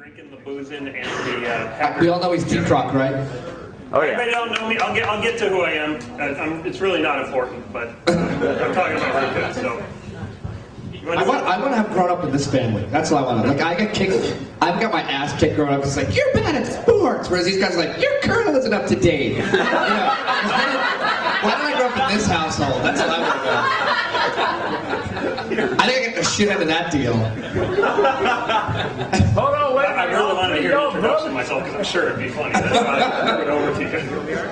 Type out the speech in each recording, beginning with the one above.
drinking, the boozing, and the We all know he's T-Croc, right? Oh yeah. Anybody don't know me, I'll get to who I am. It's really not important, but I'm talking about rootkits. So I want to have grown up in this family. That's all I want to. Like, I've got my ass kicked growing up. It's like, you're bad at sports. Whereas these guys are like, your Colonel isn't up to date. You know, why did I grow up in this household? That's all I want to know. I think I get the shit out of that deal. Hold on, wait. I really wanted to hear an introduction of myself because I'm sure it'd be funny. That's why I threw it over to you.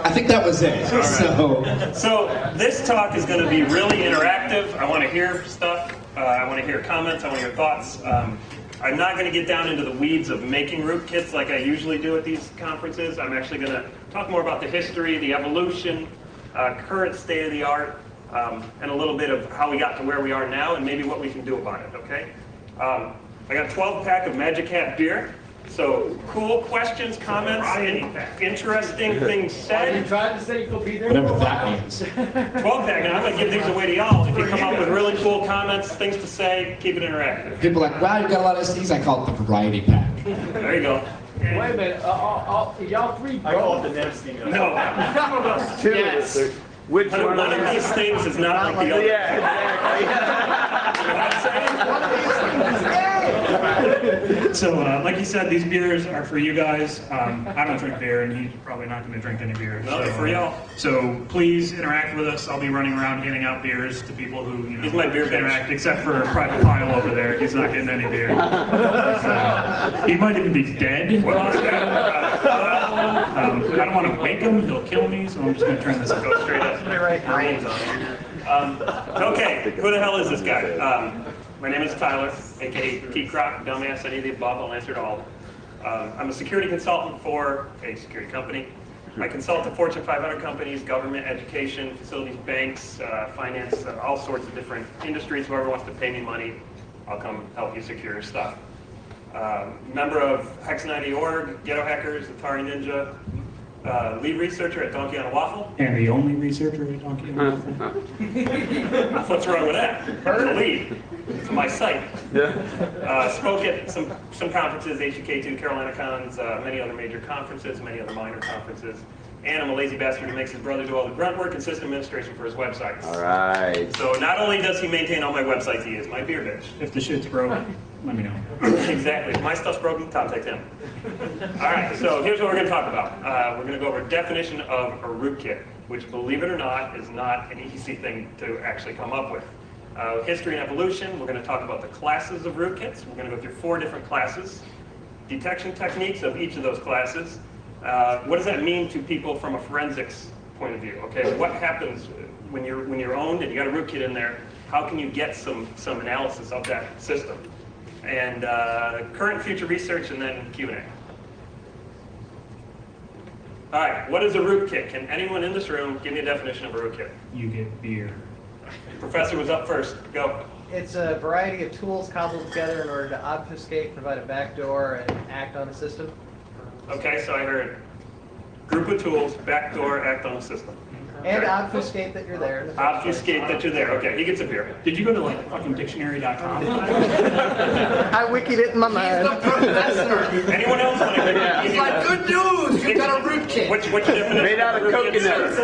I think that was it. Right. So this talk is going to be really interactive. I want to hear stuff. I want to hear comments. I want to hear thoughts. I'm not going to get down into the weeds of making rootkits like I usually do at these conferences. I'm actually going to talk more about the history, the evolution, current state of the art, and a little bit of how we got to where we are now and maybe what we can do about it, okay? I got a 12-pack of Magic Hat beer. So, cool questions, comments, interesting things said. Are you trying to say you'll be there? Whatever that means. 12-pack, and I'm going to give these away to y'all. If you come up with really cool comments, things to say, keep it interactive. People are like, wow, you've got a lot of SDs. I call it the variety pack. There you go. Wait a minute, y'all three I call it the nesting. No. Two. Yes. Which one? One of these things is not like the other. Yeah, So, like you said, these beers are for you guys. I don't drink beer, and he's probably not going to drink any beer. No, they're for y'all. So please interact with us. I'll be running around handing out beers to people who He's my beer interact, except for Private Pile over there. He's not getting any beer. He might even be dead. I don't want to wake him. He'll kill me, so I'm just going to turn this off. Go straight up. Okay, who the hell is this guy? My name is Tyler, aka T-Croc, dumbass, any of the above. I'll answer to all. I'm a security consultant for a security company. I consult to Fortune 500 companies, government, education, facilities, banks, finance, all sorts of different industries. Whoever wants to pay me money, I'll come help you secure your stuff. Member of Hex90.org, Ghetto Hackers, Atari Ninja, lead researcher at Donkey on a Waffle. And the only researcher at Donkey on a Waffle. What's wrong with that? The lead. It's my site. Spoke at some conferences, HUK2, CarolinaCons, many other major conferences, many other minor conferences. And I'm a lazy bastard who makes his brother do all the grunt work and system administration for his websites. All right. So not only does he maintain all my websites, he is my beer bitch. If the shit's broken, let me know. Exactly. If my stuff's broken, Tom takes him. All right, so here's what we're going to talk about. We're going to go over a definition of a rootkit, which, believe it or not, is not an easy thing to actually come up with. History and evolution, we're going to talk about the classes of rootkits. We're going to go through 4 different classes. Detection techniques of each of those classes. What does that mean to people from a forensics point of view? Okay, what happens when you're owned and you got a rootkit in there? How can you get some analysis of that system? And current future research, and then Q&A. All right, what is a rootkit? Can anyone in this room give me a definition of a rootkit? You get beer. Professor was up first. Go. It's a variety of tools cobbled together in order to obfuscate, provide a backdoor, and act on a system. Okay, so I heard group of tools, backdoor, act on a system. And Okay. obfuscate that you're there. Obfuscate that you're there. Okay, he gets a beer. Did you go to like fucking dictionary.com? I wikied it in my mind. Anyone else want to give It's me like, good news, you got a rootkit. What's your definition? Made out of coconut.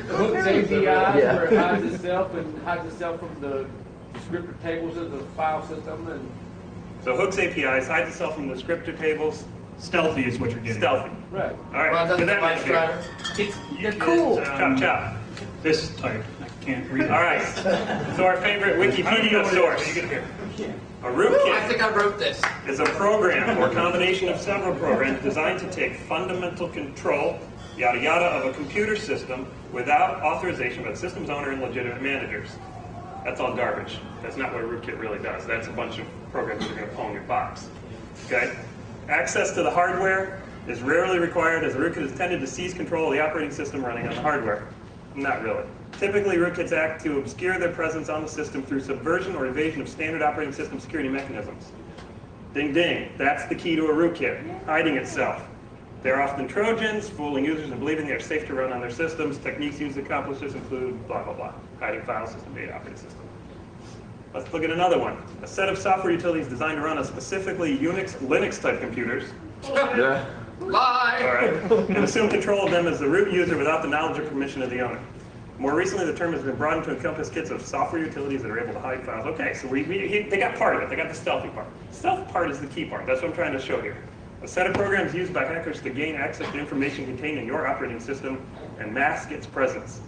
Hook's APIs where it hides itself from the descriptor tables of the file system, and So Hook's APIs hides itself from the descriptor tables. Stealthy is what you're getting. Stealthy. right. All right. With that much beer. They're cool. Chop chop. This type. I can't read it. All right. So our favorite Wikipedia source. A I rootkit think I wrote this. is a program or combination of several programs designed to take fundamental control, yada yada, of a computer system without authorization by the system's owner and legitimate managers. That's all garbage. That's not what a rootkit really does. That's a bunch of programs that are going to pull in your box. Okay? Access to the hardware is rarely required, as the rootkit is intended to seize control of the operating system running on the hardware. Not really. Typically, rootkits act to obscure their presence on the system through subversion or evasion of standard operating system security mechanisms. Ding ding, that's the key to a rootkit, hiding itself. They're often Trojans, fooling users and believing they are safe to run on their systems. Techniques used to accomplish this include blah, blah, blah. Hiding file system, data operating system. Let's look at another one. A set of software utilities designed to run on specifically Unix, Linux type computers. Yeah. Lie! All right. And assume control of them as the root user without the knowledge or permission of the owner. More recently, the term has been broadened to encompass kits of software utilities that are able to hide files. Okay, so they got part of it. They got the stealthy part. Stealth part is the key part. That's what I'm trying to show here. A set of programs used by hackers to gain access to information contained in your operating system and mask its presence,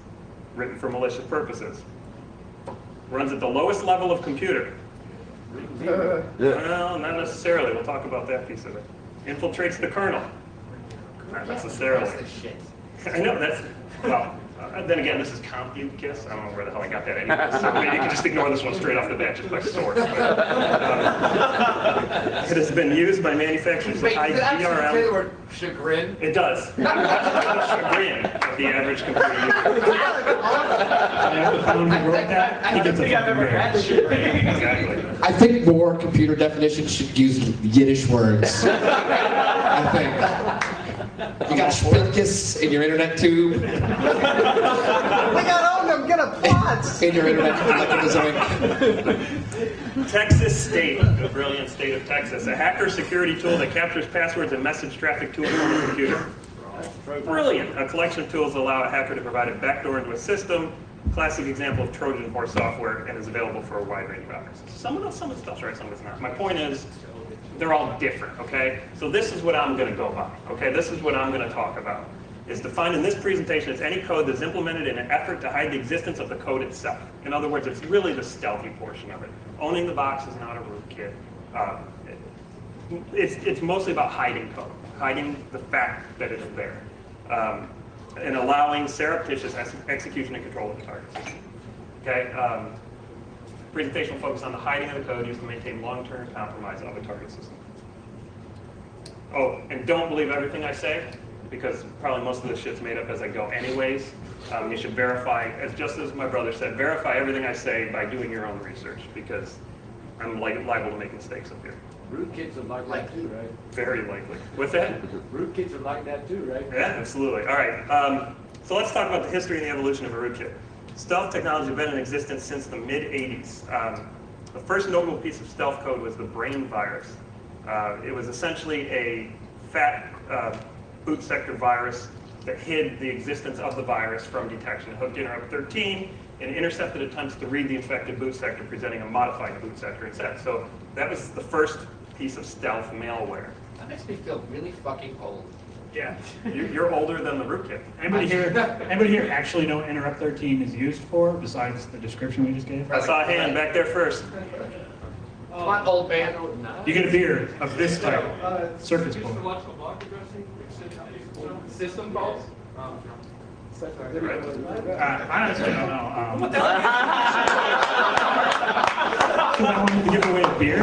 written for malicious purposes. Runs at the lowest level of computer. Well, not necessarily. We'll talk about that piece of it. Infiltrates the kernel. Not necessarily. I know, that's, well, then again, this is CompuKiss. I don't know where the hell I got that anyway. So maybe you can just ignore this one straight off the bat, just by source. But, it has been used by manufacturers to hide DRM. Say the word chagrin? It does. Chagrin of the average computer user. I don't think I've ever had chagrin. Exactly. I think more computer definitions should use Yiddish words. I think. You got Spilkis in your internet tube. We got owned them, get a plot! In your internet Texas State, the brilliant state of Texas, a hacker security tool that captures passwords and message traffic to and from a computer. Brilliant. A collection of tools that allow a hacker to provide a backdoor into a system. Classic example of Trojan horse software, and is available for a wide range of operations. Some of the stuff's right, some of it's not. My point is, they're all different, okay? So this is what I'm going to go by, okay? This is what I'm going to talk about. Is defined in this presentation as any code that's implemented in an effort to hide the existence of the code itself. In other words, it's really the stealthy portion of it. Owning the box is not a rootkit. It's mostly about hiding code, hiding the fact that it's there, and allowing surreptitious execution and control of the target system. Okay? Presentation will focus on the hiding of the code used to maintain long-term compromise of a target system. Oh, and don't believe everything I say, because probably most of this shit's made up as I go anyways. You should verify, just as my brother said, verify everything I say by doing your own research, because I'm liable to make mistakes up here. Rootkits are like that too, right? Very likely. What's that? Rootkits are like that too, right? Yeah, absolutely. All right. So let's talk about the history and the evolution of a rootkit. Stealth technology has been in existence since the mid-'80s. The first notable piece of stealth code was the Brain virus. It was essentially a fat boot sector virus that hid the existence of the virus from detection. It hooked interrupt 13 and intercepted attempts to read the infected boot sector, presenting a modified boot sector instead. So that was the first piece of stealth malware. That makes me feel really fucking old. Yeah, you're older than the rootkit. Anybody here actually know what interrupt 13 is used for, besides the description we just gave? I saw a hand back there first. Come on, old man. You get a beer of this type, surface Used bowl. to watch the block addressing system calls. I honestly don't know. Because I wanted to give away a beer.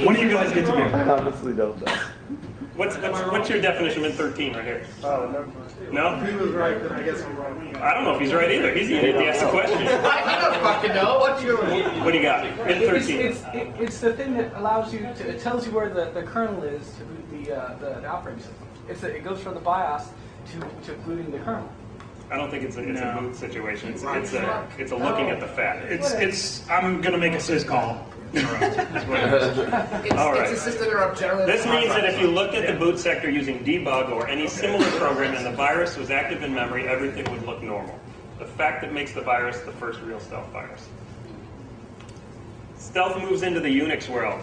One of you guys gets a beer. I honestly don't know. What's your definition of 13 right here? Oh, never mind. No? If he was right, then I guess I'm wrong. I don't know if he's right either. He's the idiot to ask the question. I don't fucking know. What you doing? What do you got? In 13. It's the thing that allows you to, it tells you where the kernel is to boot the operating system. It goes from the BIOS to booting the kernel. I don't think it's a boot situation. It's a looking at the fact. I'm gonna make a sys call. Interrupt. That's what it is. All right. It's a system interrupt generally. This means that if you looked at the boot sector using debug or any similar program and the virus was active in memory, everything would look normal. The fact that makes the virus the first real stealth virus. Stealth moves into the Unix world.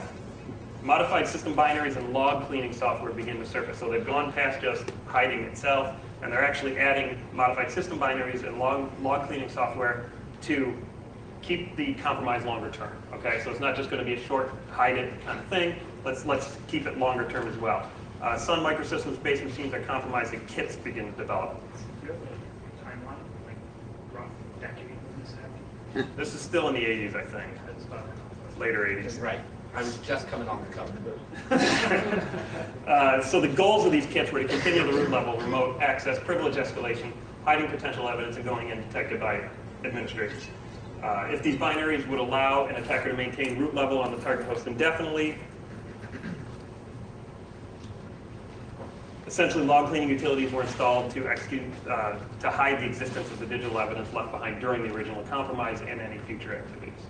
Modified system binaries and log cleaning software begin to surface. So they've gone past just hiding itself, and they're actually adding modified system binaries and log cleaning software to keep the compromise longer term. Okay, so it's not just going to be a short hide it kind of thing. Let's keep it longer term as well. Sun Microsystems based machines are compromised and kits begin to develop. Timeline, like rough decade when this happened. This is still in the 80s, I think. Later 80s. Right. I was just coming on the cover. So the goals of these kits were to continue the root level, remote access, privilege escalation, hiding potential evidence, and going undetected by administrators. If these binaries would allow an attacker to maintain root level on the target host indefinitely, essentially log cleaning utilities were installed to to hide the existence of the digital evidence left behind during the original compromise and any future activities.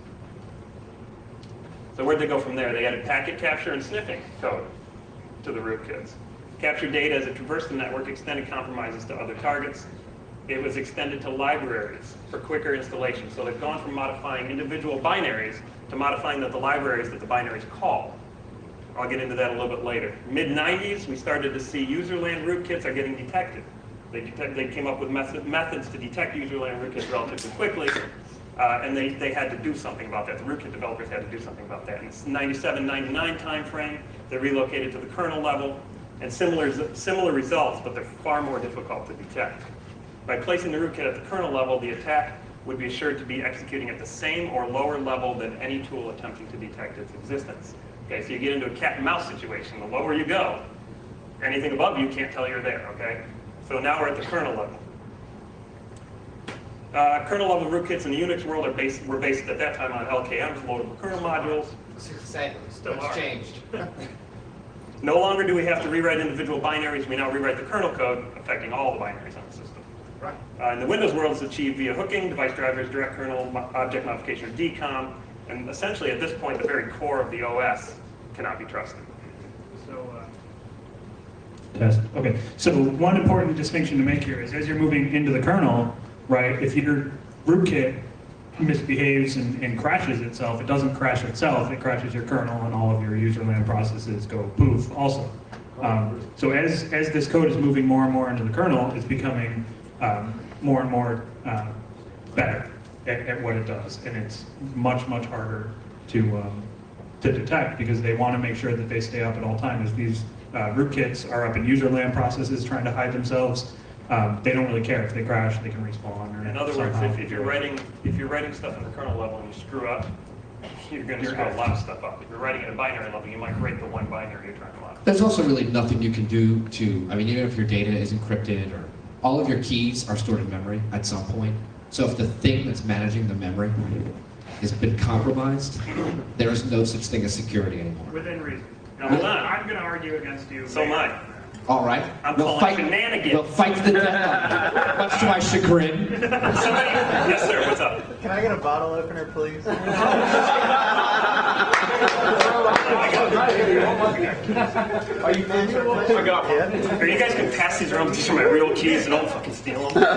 So where'd they go from there? They added packet capture and sniffing code to the rootkits. Captured data as it traversed the network, extended compromises to other targets. It was extended to libraries for quicker installation. So they've gone from modifying individual binaries to modifying the libraries that the binaries call. I'll get into that a little bit later. Mid-90s, we started to see userland rootkits are getting detected. They came up with methods to detect userland rootkits relatively quickly, and they had to do something about that. The rootkit developers had to do something about that. In the 97, 99 timeframe, they relocated to the kernel level, and similar results, but they're far more difficult to detect. By placing the rootkit at the kernel level, the attack would be assured to be executing at the same or lower level than any tool attempting to detect its existence. Okay, so you get into a cat and mouse situation. The lower you go, anything above you can't tell you're there, okay? So now we're at the kernel level. Kernel level rootkits in the Unix world were based at that time on LKMs, loadable kernel modules. Still changed. No longer do we have to rewrite individual binaries. We now rewrite the kernel code, affecting all the binaries on the system. Right. In the Windows world, it's achieved via hooking, device drivers, direct kernel, object modification, or DCOM, and essentially at this point, the very core of the OS cannot be trusted. So, test. Okay. So one important distinction to make here is as you're moving into the kernel, right? If your rootkit misbehaves and crashes itself, it doesn't crash itself. It crashes your kernel, and all of your userland processes go poof. Also, so as this code is moving more and more into the kernel, it's becoming more and more better at what it does, and it's much harder to detect because they want to make sure that they stay up at all times. These rootkits are up in userland processes trying to hide themselves. They don't really care if they crash; they can respawn. Or in other words, if you're writing stuff at the kernel level and you screw up, you're going to screw a lot of stuff up. If you're writing at a binary level, you might break the one binary you're trying to modify. There's also really nothing you can do to, I mean, even if your data is encrypted or all of your keys are stored in memory at some point. So if the thing that's managing the memory has been compromised, there is no such thing as security anymore. Within reason. Now, hold on. I'm going to argue against you. So am I. All right. I'm we'll calling shenanigans. We'll fight to the death, on it, much to my chagrin. Somebody, yes, sir. What's up? Can I get a bottle opener, please? Are you familiar with I got one. Or you guys can pass these around. These are my real keys, and don't fucking steal them. I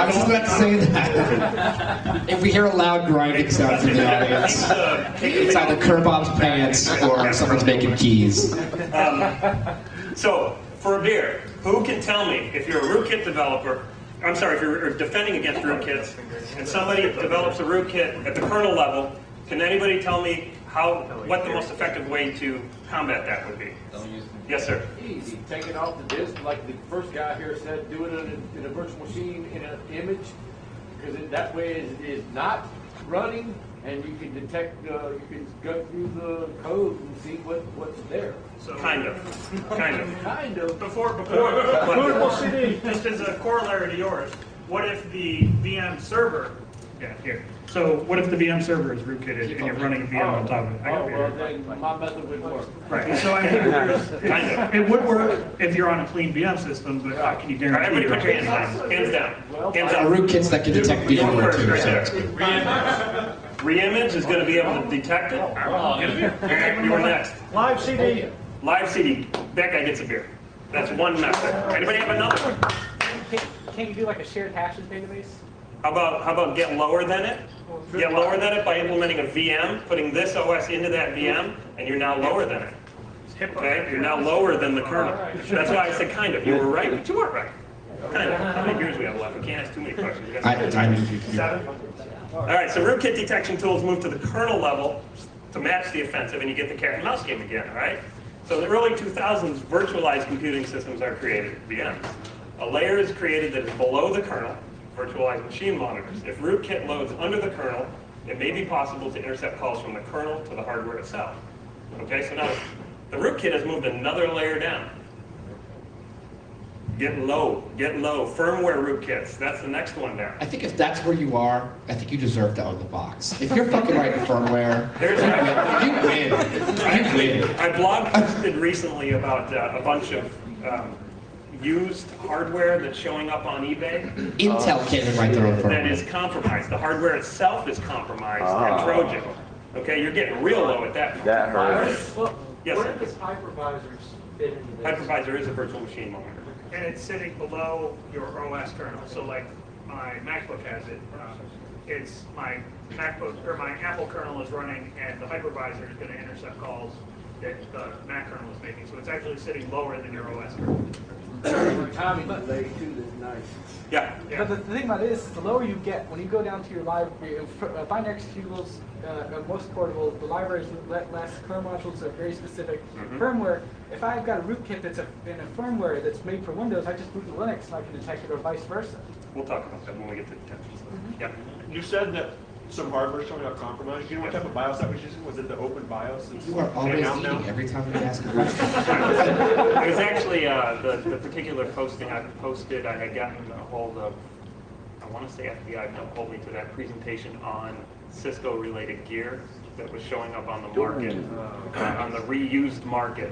was just about to say that. If we hear a loud grinding sound from the audience, it's either Kerbob's pants or someone's making keys. So, for a beer, who can tell me if you're a rootkit developer? I'm sorry, if you're defending against rootkits, and somebody develops a rootkit at the kernel level, can anybody tell me what the most effective way to combat that would be? Yes, sir. Easy. Take it off the disk, like the first guy here said, do it in a virtual machine in an image, because that way it is not running, and you can detect, you can go through the code and see what's there. So, Kind of. Before, just as a corollary to yours, what if the VM server? Yeah, here. So what if the VM server is rootkitted and you're running a VM on top of it? I got well, then my method would work. Right. So I think it would work if you're on a clean VM system, but how can you All right, guarantee? everybody put your hands down. Hands down. Hands There are up. rootkits that can detect You go VMware first, too, right so there. it's good. Reimage is going to be able to detect it. Okay, you were next. Live CD. Live CD. That guy gets a beer. That's one method. Anybody have another one? Can you do like a shared hashes database? How about get lower than it? Get lower than it by implementing a VM, putting this OS into that VM, and you're now lower than it. Okay? You're now lower than the kernel. That's why I said kind of. You were right, but you weren't right. Kind of. How many beers we have left? We can't ask too many questions. You guys- I need you to do that. All right, so rootkit detection tools move to the kernel level to match the offensive, and you get the cat and mouse game again, all right? So in the early 2000s, virtualized computing systems are created, VMs. A layer is created that is below the kernel, virtualized machine monitors. If rootkit loads under the kernel, it may be possible to intercept calls from the kernel to the hardware itself. Okay, so now the rootkit has moved another layer down. Get low, firmware rootkits. That's the next one down. I think if that's where you are, I think you deserve to own the box. If you're fucking writing firmware, There's you win. You win. I blog posted recently about a bunch of used hardware that's showing up on eBay Intel can't even write their own that firmware. is compromised. The hardware itself is compromised and Trojan. Okay, you're getting real low at that point. That hurts. Well, Yes, where sir. does hypervisors fit into this? Hypervisor is a virtual machine monitor. And it's sitting below your OS kernel. So like my MacBook has it. It's my MacBook or my Apple kernel is running, and the hypervisor is going to intercept calls that the Mac kernel is making. So it's actually sitting lower than your OS kernel. Timing delay too, that's nice. Yeah. Yeah. But the thing about it is the lower you get, when you go down to your library, binary executables, most portable, the libraries let less kernel modules are very specific. Firmware, if I've got a rootkit that's in a firmware that's made for Windows, I just boot to Linux and I can detect it, or vice versa. We'll talk about that when we get to detection. Yeah. You said that some hardware showing got compromised. Do you know what type of BIOS that was using? Was it the open BIOS? That's You are always hanging out eating now? every time we ask a question. It was actually the particular posting I posted. I had gotten a hold of, I want to say FBI hold me to that presentation on Cisco-related gear that was showing up on the market, on the reused market,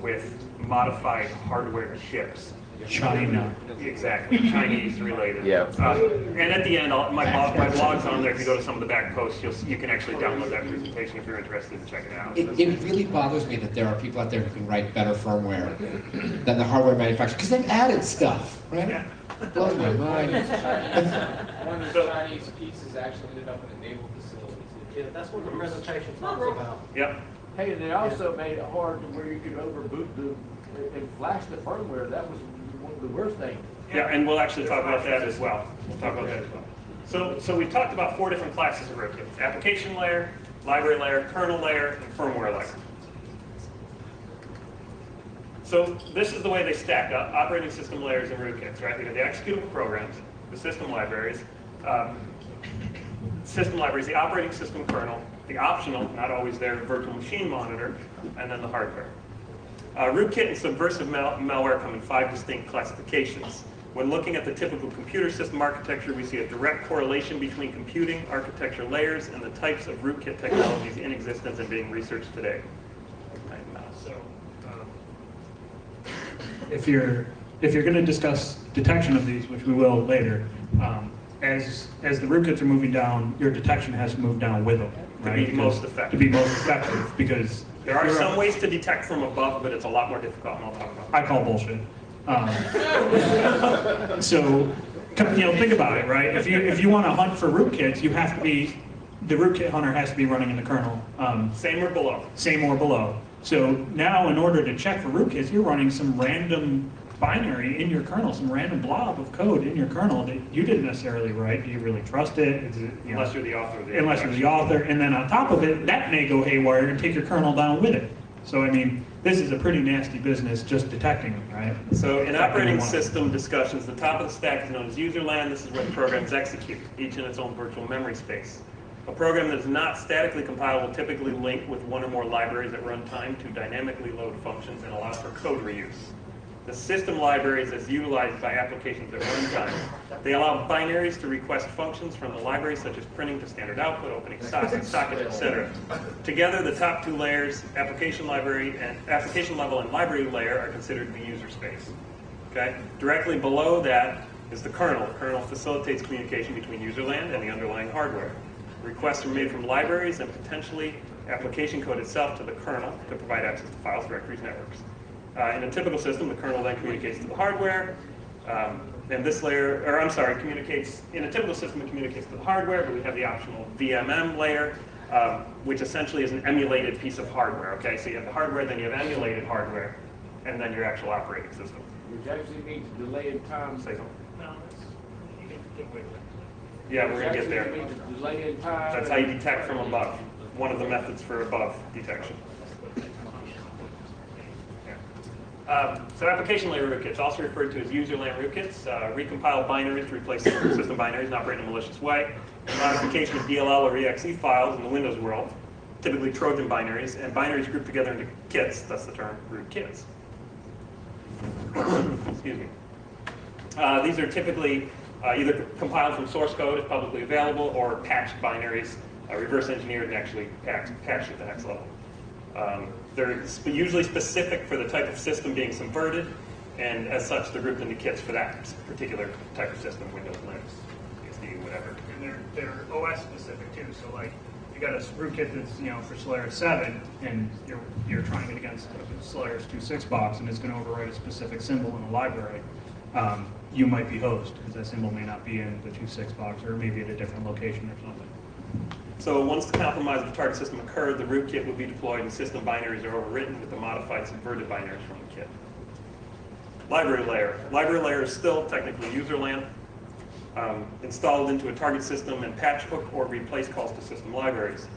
with modified hardware chips. China. Exactly, Chinese related. Yeah. And at the end, my blog's on there. If you go to some of the back posts, you can actually download that presentation if you're interested in checking it out. It really bothers me that there are people out there who can write better firmware than the hardware manufacturer, because they've added stuff, right? Yeah. Blows my mind. One of the Chinese pieces actually ended up in a naval facility. Yeah, that's what the presentation talks about. Yep. Hey, and they also made it hard to where you could overboot and flash the firmware. That was one of the worst things. Yeah, and we'll actually talk about that as well. We'll talk about that as well. So we've talked about 4 different classes of rootkits: application layer, library layer, kernel layer, and firmware layer. So this is the way they stack up: operating system layers and rootkits, right? We have the executable programs, the system libraries, the operating system kernel, the optional, not always there, virtual machine monitor, and then the hardware. Rootkit and subversive malware come in 5 distinct classifications. When looking at the typical computer system architecture, we see a direct correlation between computing architecture layers and the types of rootkit technologies in existence and being researched today. So, if you're going to discuss detection of these, which we will later, as the rootkits are moving down, your detection has to move down with them, right? To be most effective. To be most effective, because There are some ways to detect from above, but it's a lot more difficult, and I'll talk about that. I call bullshit. So, think about it, right? If you want to hunt for rootkits, you have to be, the rootkit hunter has to be running in the kernel. Same or below. Same or below. So now, in order to check for rootkits, you're running some random binary in your kernel, some random blob of code in your kernel that you didn't necessarily write. Do you really trust it? Is it, Unless you're the author of the unless you're the author, and then on top of it, that may go haywire and take your kernel down with it. So I mean, this is a pretty nasty business just detecting them, right? So in Detecting operating them. system discussions, the top of the stack is known as user land. This is where the programs execute, each in its own virtual memory space. A program that is not statically compiled will typically link with one or more libraries at runtime to dynamically load functions and allow for code reuse. The system libraries is utilized by applications at runtime. They allow binaries to request functions from the library, such as printing to standard output, opening sockets, etc. Together, the top 2 layers, application level and library layer, are considered the user space. Okay? Directly below that is the kernel. The kernel facilitates communication between user land and the underlying hardware. Requests are made from libraries and potentially application code itself to the kernel to provide access to files, directories, networks. In a typical system, the kernel then communicates to the hardware, and this layer, communicates, in a typical system, it communicates to the hardware, but we have the optional VMM layer, which essentially is an emulated piece of hardware, okay? So you have the hardware, then you have emulated hardware, and then your actual operating system. Which actually means delay in time. Say something. No, you can wait. Yeah, we're gonna get Which there. actually means delay in time. That's how you detect from above. One of the methods for above detection. So application layer rootkits, also referred to as user land rootkits, recompile binaries to replace system binaries and operate in a malicious way. Modification of DLL or EXE files in the Windows world, typically Trojan binaries, and binaries grouped together into kits, thus the term rootkits. Excuse me. These are typically either compiled from source code, if publicly available, or patched binaries, reverse engineered and actually patched at the next level. They're usually specific for the type of system being subverted, and as such, they're grouped into kits for that particular type of system, Windows, Linux, BSD, whatever. And they're OS specific too. So like you got a rootkit that's for Solaris 7, and you're trying it against a Solaris 2.6 box, and it's going to overwrite a specific symbol in a library, you might be hosed because that symbol may not be in the 2.6 box, or maybe at a different location or something. So once the compromise of the target system occurred, the rootkit would be deployed and system binaries are overwritten with the modified subverted binaries from the kit. Library layer. Library layer is still technically user land, installed into a target system and patch hook or replace calls to system libraries.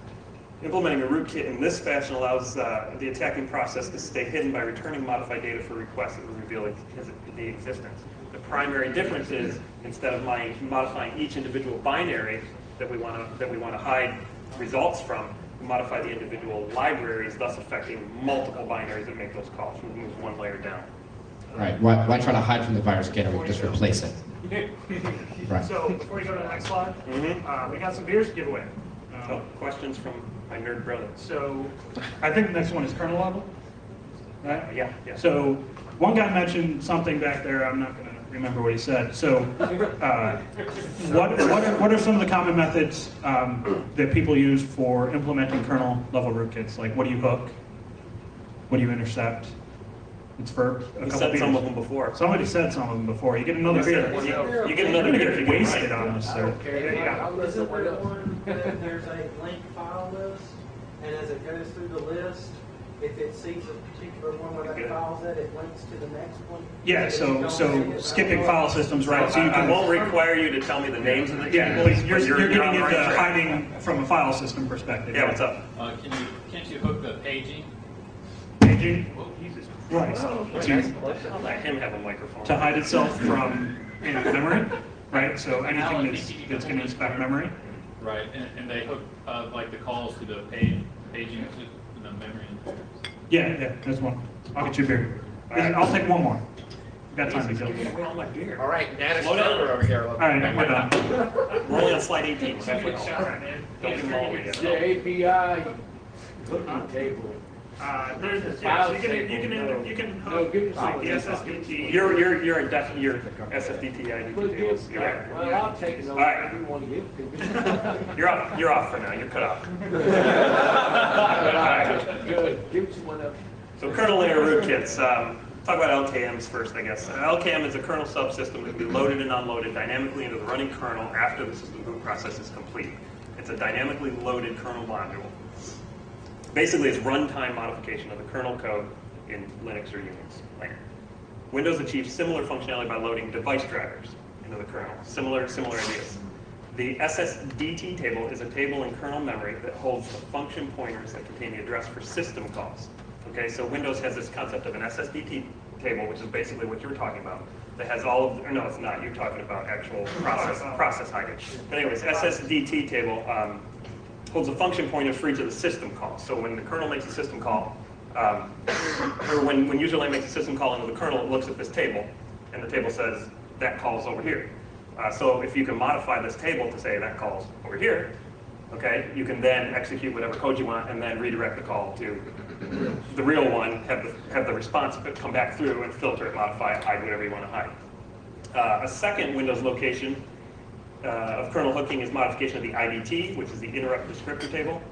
Implementing a rootkit in this fashion allows the attacking process to stay hidden by returning modified data for requests that would reveal the existence. The primary difference is, instead of modifying each individual binary that we want to hide results from, we modify the individual libraries, thus affecting multiple binaries that make those calls. We move one layer down. Right. Why try to hide from the virus scanner? We just replace it. Right. So before we go to the next slide, we got some beers to give away. So questions from my nerd brother? So I think the next one is kernel level. Right? Yeah. So one guy mentioned something back there. I'm not going to remember what he said. So what are some of the common methods that people use for implementing kernel level rootkits? Like, what do you hook? What do you intercept? It's for a You couple said beers. some of them before. Somebody said some of them before. You get another beer. You get another beer if you get it wasted right. on us, sir. Isn't there one that there's a link file list, and as it goes through the list, if it sees a particular one where that file's at, it links to the next one? Yeah, so skipping file systems, right? So you I can won't require you to tell me the names of the Yeah, tables, you're but getting on the right into track. hiding from a file system perspective. Yeah, what's up? Can't you hook the paging? Paging? Oh, Jesus. Right. I'll let him have a microphone. To hide itself from memory, right? So anything that's going to inspect memory. Right, and they hook like the calls to the paging to the memory. Yeah, that's one. I'll get you a beer. I'll take one more. We've got time to kill. All my beer. All right, Nana Slow down. over here. All right, we're done. We're only on slide 18. So don't give them all yet. JPI hooking table. So you can No, hook give me like some. the SSDT. You're in your SFDT ID tables. You're right. Well, I'll take it. All right. You want to give it to me. You're off for now. You're cut off. Good. Give me one up. So kernel layer rootkits. Talk about LKMs first, I guess. LKM is a kernel subsystem that can be loaded and unloaded dynamically into the running kernel after the system boot process is complete. It's a dynamically loaded kernel module. Basically, it's runtime modification of the kernel code in Linux or Unix layer. Windows achieves similar functionality by loading device drivers into the kernel. Similar ideas. The SSDT table is a table in kernel memory that holds the function pointers that contain the address for system calls. Okay, so Windows has this concept of an SSDT table, which is basically what you were talking about, that has all of, or no, it's not, you're talking about actual process hiding. But anyways, SSDT table holds a function pointer for each of the system calls. So when the kernel makes a system call, or when userland makes a system call into the kernel, it looks at this table, and the table says, that call's over here. So if you can modify this table to say that call's over here, okay, you can then execute whatever code you want and then redirect the call to the real one, have the response come back through and filter it, modify it, hide whatever you want to hide. A second Windows location of kernel hooking is modification of the IDT, which is the interrupt descriptor table.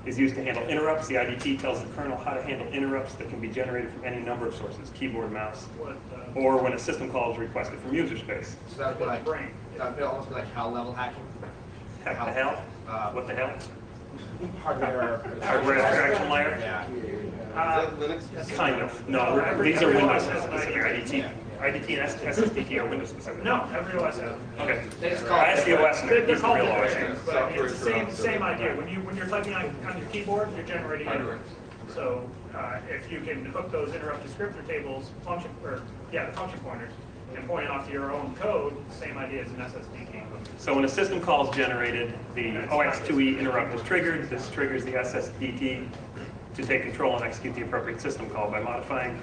Is used to handle interrupts. The IDT tells the kernel how to handle interrupts that can be generated from any number of sources, keyboard, mouse, or when a system call is requested from user space. So that would be like, that would almost be like HAL level hacking. Heck the hell? What the hell? Hardware. Hardware abstraction layer? Yeah. Kind of. No, these are Windows specific. IDT and SSDT are Windows specific. No, every OS has. Okay. I asked the OS nerd. They're He's the called real OS different nerd. things, but it's the same idea. When you're typing on your keyboard, you're generating interrupts. So if you can hook those interrupt descriptor tables, the function pointers, and point it off to your own code, same idea as an SSDT. So when a system call is generated, the OX2E interrupt is triggered. This triggers the SSDT to take control and execute the appropriate system call by modifying.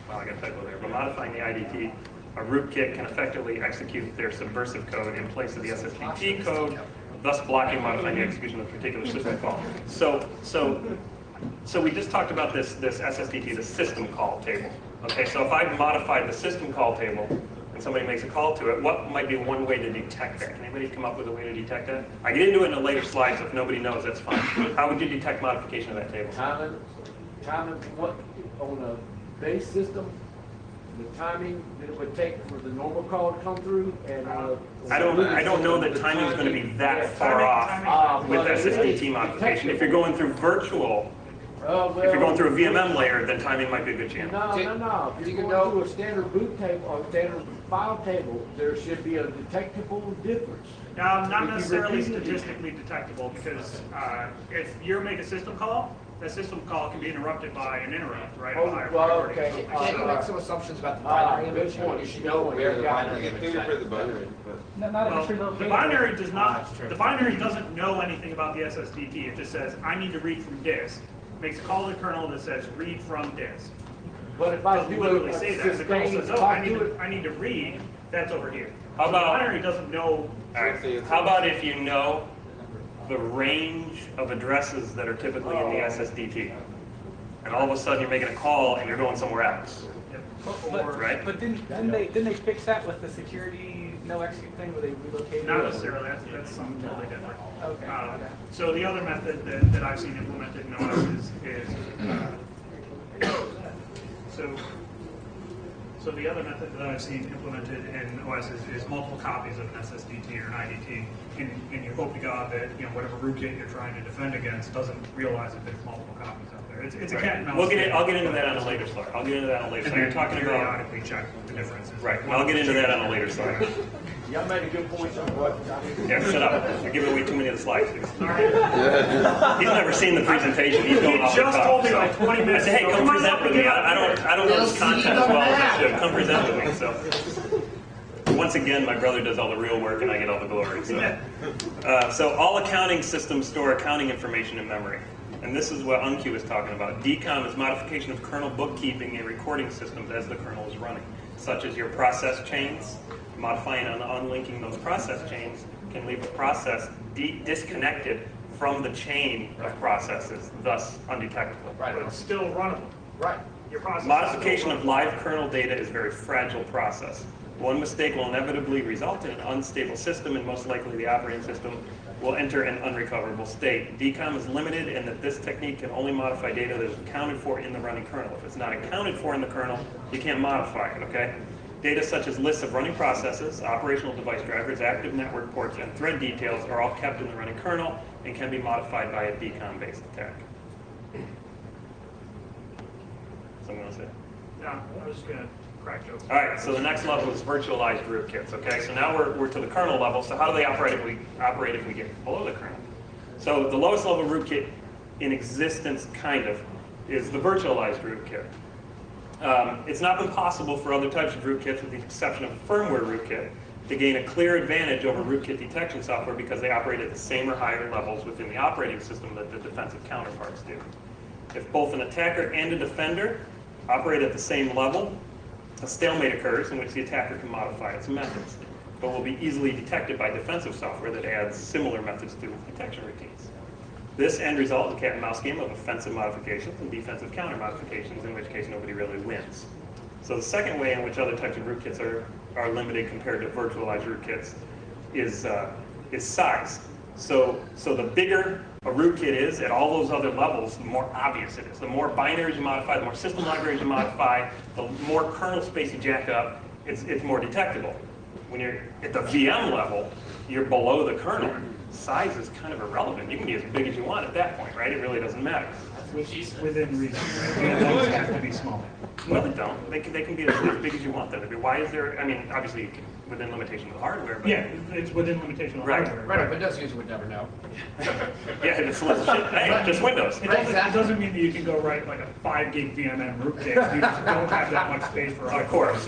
Well, I got a typo there. By modifying the IDT, a rootkit can effectively execute their subversive code in place of the SSDT code, thus blocking modifying the execution of a particular system call. So we just talked about this SSDT, the system call table. Okay, so if I modified the system call table and somebody makes a call to it, what might be one way to detect that? Can anybody come up with a way to detect that? I get into it in a later slide, so if nobody knows, that's fine. How would you detect modification of that table? Timing what, on a base system, the timing that it would take for the normal call to come through, and I don't know that timing's going to be that far off with SSDT modification. If you're going through virtual, if you're going through a VMM layer, then timing might be a good chance. No. If you're going through a standard boot table or standard file table, there should be a detectable difference. Now, not necessarily statistically detectable, because if you make a system call, that system call can be interrupted by an interrupt, right? Oh, A higher well, priority. okay. Can't you make some assumptions about the binary good image? point. You should know where the binary image is. Not Well, entry the location. binary does not. The binary doesn't know anything about the SSDT. It just says, "I need to read from disk." Makes a call to the kernel that says, "Read from disk." But if It I doesn't do literally a say that. The kernel sustained, says, if "Oh, I I need to read." That's over here. How So about- the binary doesn't know? All right. How about if you know the range of addresses that are typically in the SSDT? And all of a sudden you're making a call and you're going somewhere else. Right? But didn't they fix that with the security no execute thing where they relocated? Not it? necessarily. That's something totally different. Okay. So the other method that I've seen implemented in OS so the other method that I've seen implemented in OS is multiple copies of an SSDT or an IDT, and you hope to God that whatever rootkit you're trying to defend against doesn't realize that there's multiple copies out there. It's a cat and mouse. I'll get into that on a later slide. I'll get into that on a later And slide. You're then talking about periodically check the differences. right. And I'll get into that on a later slide. y'all made a good point on what. Yeah, shut up. You're giving away too many of the slides. Dude. He's never seen the presentation. He's going off the just cuff. told me So. like 20 minutes I said, hey, ago, come come on present up with and me. get I don't know this content as well as I should. Come present with me. So once again, my brother does all the real work and I get all the glory. So all accounting systems store accounting information in memory. And this is what UnQ is talking about. DCOM is modification of kernel bookkeeping and recording systems as the kernel is running, such as your process chains. Modifying and unlinking those process chains can leave a process disconnected from the chain of processes, thus undetectable. But it's still runnable. Right. Your process Modification is of live kernel data is a very fragile process. One mistake will inevitably result in an unstable system, and most likely the operating system will enter an unrecoverable state. DCOM is limited in that this technique can only modify data that is accounted for in the running kernel. If it's not accounted for in the kernel, you can't modify it, okay? Data such as lists of running processes, operational device drivers, active network ports, and thread details are all kept in the running kernel and can be modified by a DCOM-based attack. Someone else say? No, I was just going to crack jokes. All right, so the next level is virtualized rootkits, okay? So now we're to the kernel level. So how do they operate if we get below the kernel? So the lowest level rootkit in existence, kind of, is the virtualized rootkit. It's not been possible for other types of rootkits, with the exception of a firmware rootkit, to gain a clear advantage over rootkit detection software because they operate at the same or higher levels within the operating system that the defensive counterparts do. If both an attacker and a defender operate at the same level, a stalemate occurs in which the attacker can modify its methods, but will be easily detected by defensive software that adds similar methods to its detection routines. This end result is a cat and mouse game of offensive modifications and defensive counter modifications, in which case nobody really wins. So the second way in which other types of rootkits are limited compared to virtualized rootkits is size. So the bigger a rootkit is at all those other levels, the more obvious it is. The more binaries you modify, the more system libraries you modify, the more kernel space you jack up, it's more detectable. When you're at the VM level, you're below the kernel. Size is kind of irrelevant. You can be as big as you want at that point, right? It really doesn't matter. Within reason, right? Those have to be small. No, they don't. They can be as big as you want them to be. Why is there, I mean, obviously you can, within limitation of the hardware, but... Yeah, it's within limitation of Right. hardware. Right, if Windows user would never know. Yeah, it's hey, just Windows. It doesn't mean that you can go write like a 5 gig VMM rootkit. You just don't have that much space for Of course,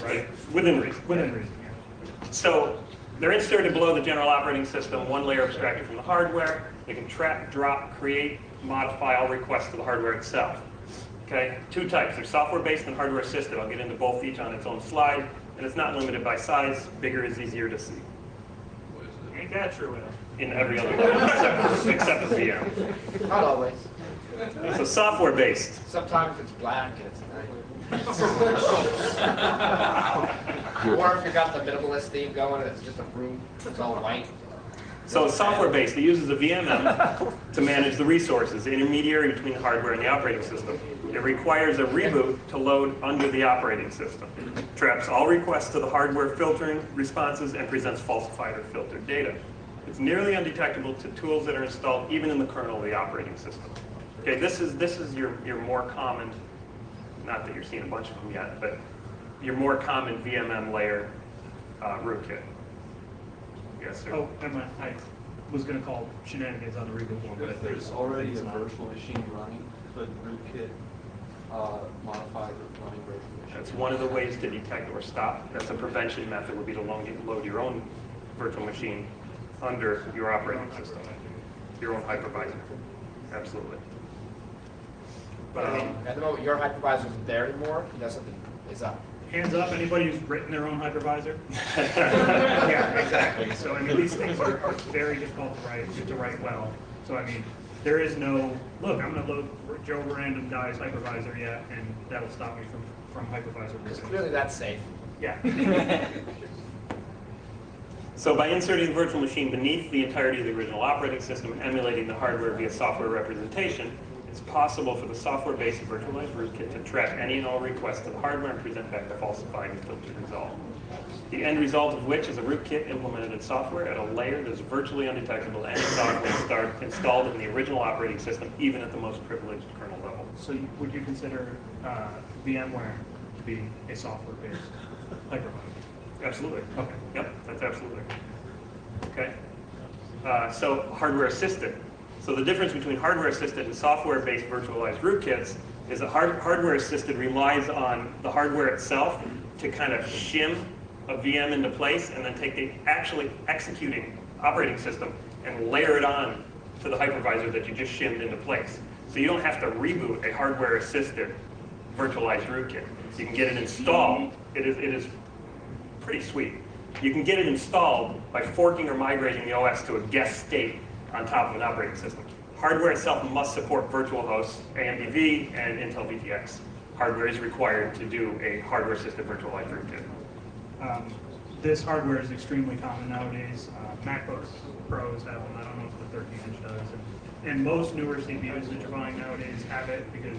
right? Within reason. Within reason, yeah. So they're inserted below the general operating system, one layer abstracted from the hardware. They can track, drop, create, modify all requests to the hardware itself. Okay, two types. They're software-based and hardware-assisted. I'll get into both each on its own slide. And it's not limited by size. Bigger is easier to see. Ain't that true, Will? In every other way, except the VM. Not always. So software-based. Sometimes it's black and it's nice. Or if you got the minimalist theme going, it's just a room, it's all white. So it's software-based. It uses a VMM to manage the resources, the intermediary between the hardware and the operating system. It requires a reboot to load under the operating system. Traps all requests to the hardware filtering responses and presents falsified or filtered data. It's nearly undetectable to tools that are installed even in the kernel of the operating system. Okay, this is your more common, not that you're seeing a bunch of them yet, but your more common VMM layer rootkit. Yes, sir. Oh, never mind. I was going to call shenanigans on the reboot one, but If there's already a it's not. virtual machine running, could rootkit modify the running virtual machine? That's one of the ways to detect or stop. That's a prevention method, would be to load your own virtual machine under your operating system, your own hypervisor. Absolutely. But I mean, at the moment, your hypervisor isn't there anymore. That's something is up. Hands up, anybody who's written their own hypervisor? Yeah, exactly. So I mean, these things are very difficult to write well. So I mean, there is no, look, I'm going to load Joe Random Guy's hypervisor yet, and that'll stop me from hypervisor Because reasons. clearly that's safe. Yeah. So by inserting the virtual machine beneath the entirety of the original operating system and emulating the hardware via software representation, it's possible for the software-based virtualized rootkit to track any and all requests to the hardware and present back the falsified and filtered result. The end result of which is a rootkit implemented in software at a layer that is virtually undetectable to any software installed in the original operating system, even at the most privileged kernel level. So would you consider VMware to be a software-based hypervisor? Absolutely. Okay. Yep, that's absolutely. Okay. So hardware assisted. So the difference between hardware assisted and software-based virtualized rootkits is that hardware assisted relies on the hardware itself to kind of shim a VM into place and then take the actually executing operating system and layer it on to the hypervisor that you just shimmed into place. So you don't have to reboot a hardware assisted virtualized rootkit. You can get it installed. It is pretty sweet. You can get it installed by forking or migrating the OS to a guest state on top of an operating system. Hardware itself must support virtual hosts, AMDV, and Intel VTX. Hardware is required to do a hardware-assisted virtualized rootkit. This hardware is extremely common nowadays. MacBooks Pros have them. I don't know if the 13-inch does. And most newer CPUs that you're buying nowadays have it because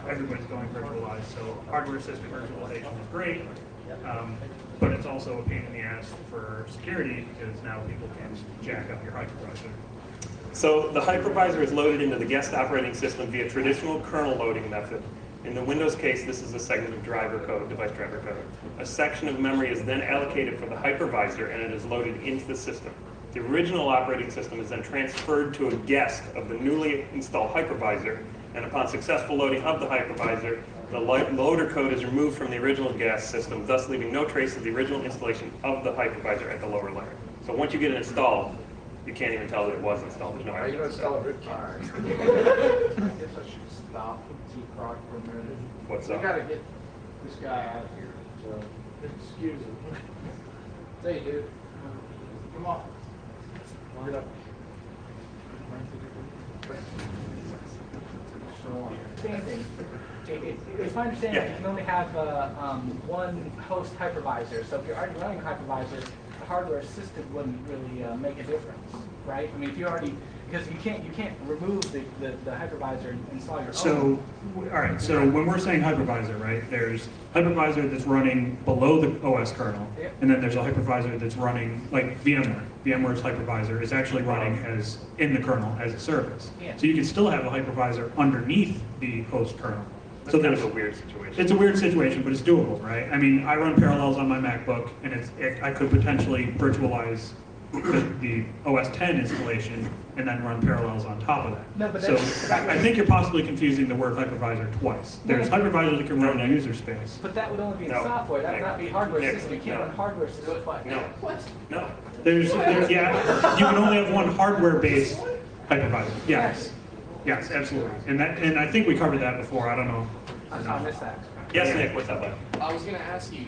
everybody's going virtualized. So hardware-assisted virtualization is great. But it's also a pain in the ass for security because now people can jack up your hypervisor. So the hypervisor is loaded into the guest operating system via traditional kernel loading method. In the Windows case, this is a segment of driver code, device driver code. A section of memory is then allocated for the hypervisor and it is loaded into the system. The original operating system is then transferred to a guest of the newly installed hypervisor, and upon successful loading of the hypervisor, the loader code is removed from the original guest system, thus leaving no trace of the original installation of the hypervisor at the lower layer. So once you get it installed, you can't even tell that it was installed. There's no Are you going to evidence. install a rootkit? I guess I should stop T-Croc for a minute. What's We up? gotta get this guy out of here, so excuse him. Say, dude, come on. Get up. Same thing. It's my understanding that you can only have one host hypervisor. So if you're already running a hypervisor, the hardware assisted wouldn't really make a difference, right? I mean, if you already, because you can't remove the hypervisor and install your So, own. all right, so when we're saying hypervisor, right, there's hypervisor that's running below the OS kernel, Yep. and then there's a hypervisor that's running, like VMware. VMware's hypervisor is actually running as in the kernel as a service. Yeah. So you can still have a hypervisor underneath the host kernel. That's So kind there's of a weird situation. It's a weird situation, but it's doable, right? I mean, I run Parallels on my MacBook, and I could potentially virtualize the OS 10 installation and then run Parallels on top of that. No, but so that's- I think you're possibly confusing the word hypervisor twice. There's hypervisor that can run in user space. But that would only be in No. software. That would not be hardware Nick, system. You can't no. run hardware system twice. No. No. There's yeah, you can only have one hardware-based hypervisor. Yes, yes, absolutely. And I think we covered that before. I don't know. I missed that. Yes, Nick, what's up, bud? I was going to ask you,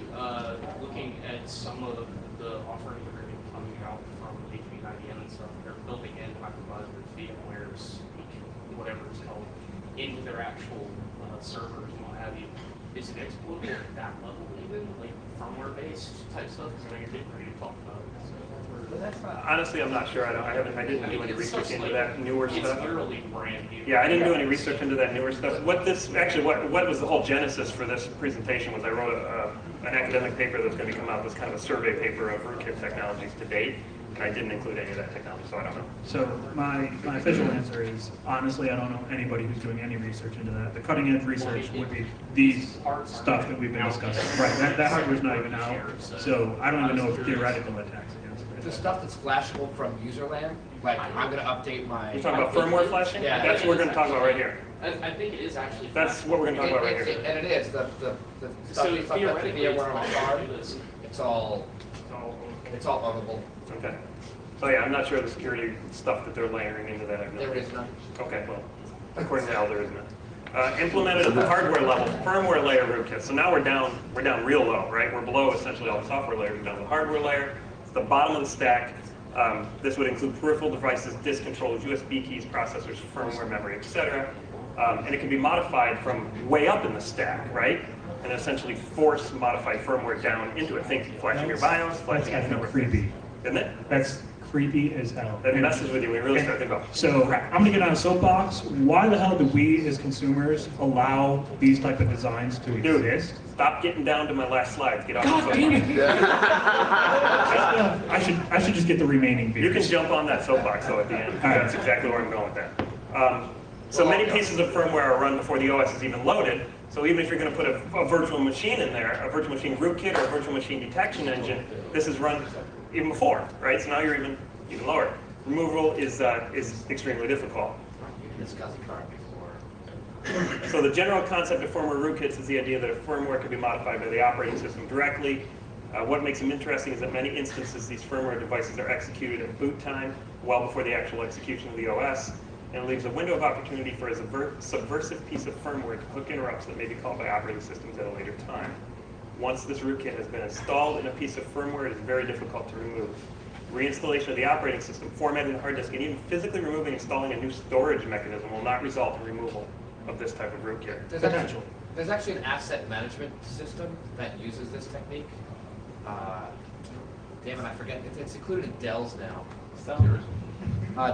looking at some of the offerings that are going to be coming out from HB9EM and stuff, they're building in hypervisor VMware's, whatever it's called, into their actual servers and what have you. Is it exploitable at that level even? Like firmware-based type stuff, because I know you're getting ready to talk about it. Honestly, I'm not sure. I didn't do any research into that newer stuff. It's literally brand new. Yeah, I didn't do any research into that newer stuff. What was the whole genesis for this presentation was I wrote an academic paper that's going to come out that's kind of a survey paper of rootkit technologies to date, and I didn't include any of that technology, so I don't know. So my official answer is, honestly, I don't know anybody who's doing any research into that. The cutting edge research would be these stuff that we've been discussing. Right, that hardware's not even out, so I don't even know if theoretical attacks against it. The stuff that's flashable from userland, like I'm gonna update my. You're talking about firmware flashing? Yeah, That's what we're going to talk about right here. I think it is actually. That's what we're going to talk about right here. And it is the stuff So that's the theoretically, VMware on it's the card. possible. It's all ownable. Okay. So yeah, I'm not sure the security stuff that they're layering into that. There is none. Okay, well, according to Al, there is none. Implemented at the hardware level, firmware layer rootkit. So now we're down real low, right? We're below essentially all the software layers. We're down to the hardware layer. It's the bottom of the stack. This would include peripheral devices, disk controllers, USB keys, processors, firmware, memory, etc. And it can be modified from way up in the stack, right? And essentially force modified firmware down into it. Think flashing your BIOS, flashing your number. Creepy. Isn't it? That's creepy as hell. That messes with you. We really start thinking about. So I'm going to get on a soapbox. Why the hell do we as consumers allow these type of designs to exist? Stop getting down to my last slides. Get off the God soapbox. damn it! I should just get the remaining beers. You can jump on that soapbox though at the end. That's exactly where I'm going with that. So many pieces of firmware are run before the OS is even loaded. So even if you're going to put a virtual machine in there, a virtual machine rootkit or a virtual machine detection engine, this is run even before, right? So now you're even lower. Removal is extremely difficult. So the general concept of firmware rootkits is the idea that a firmware can be modified by the operating system directly. What makes them interesting is that many instances these firmware devices are executed at boot time, well before the actual execution of the OS, and it leaves a window of opportunity for a subversive piece of firmware to hook interrupts that may be called by operating systems at a later time. Once this rootkit has been installed in a piece of firmware, it is very difficult to remove. Reinstallation of the operating system, formatting the hard disk, and even physically removing and installing a new storage mechanism will not result in removal of this type of rootkit. There's actually an asset management system that uses this technique. Damn it, I forget. It's included in Dell's now.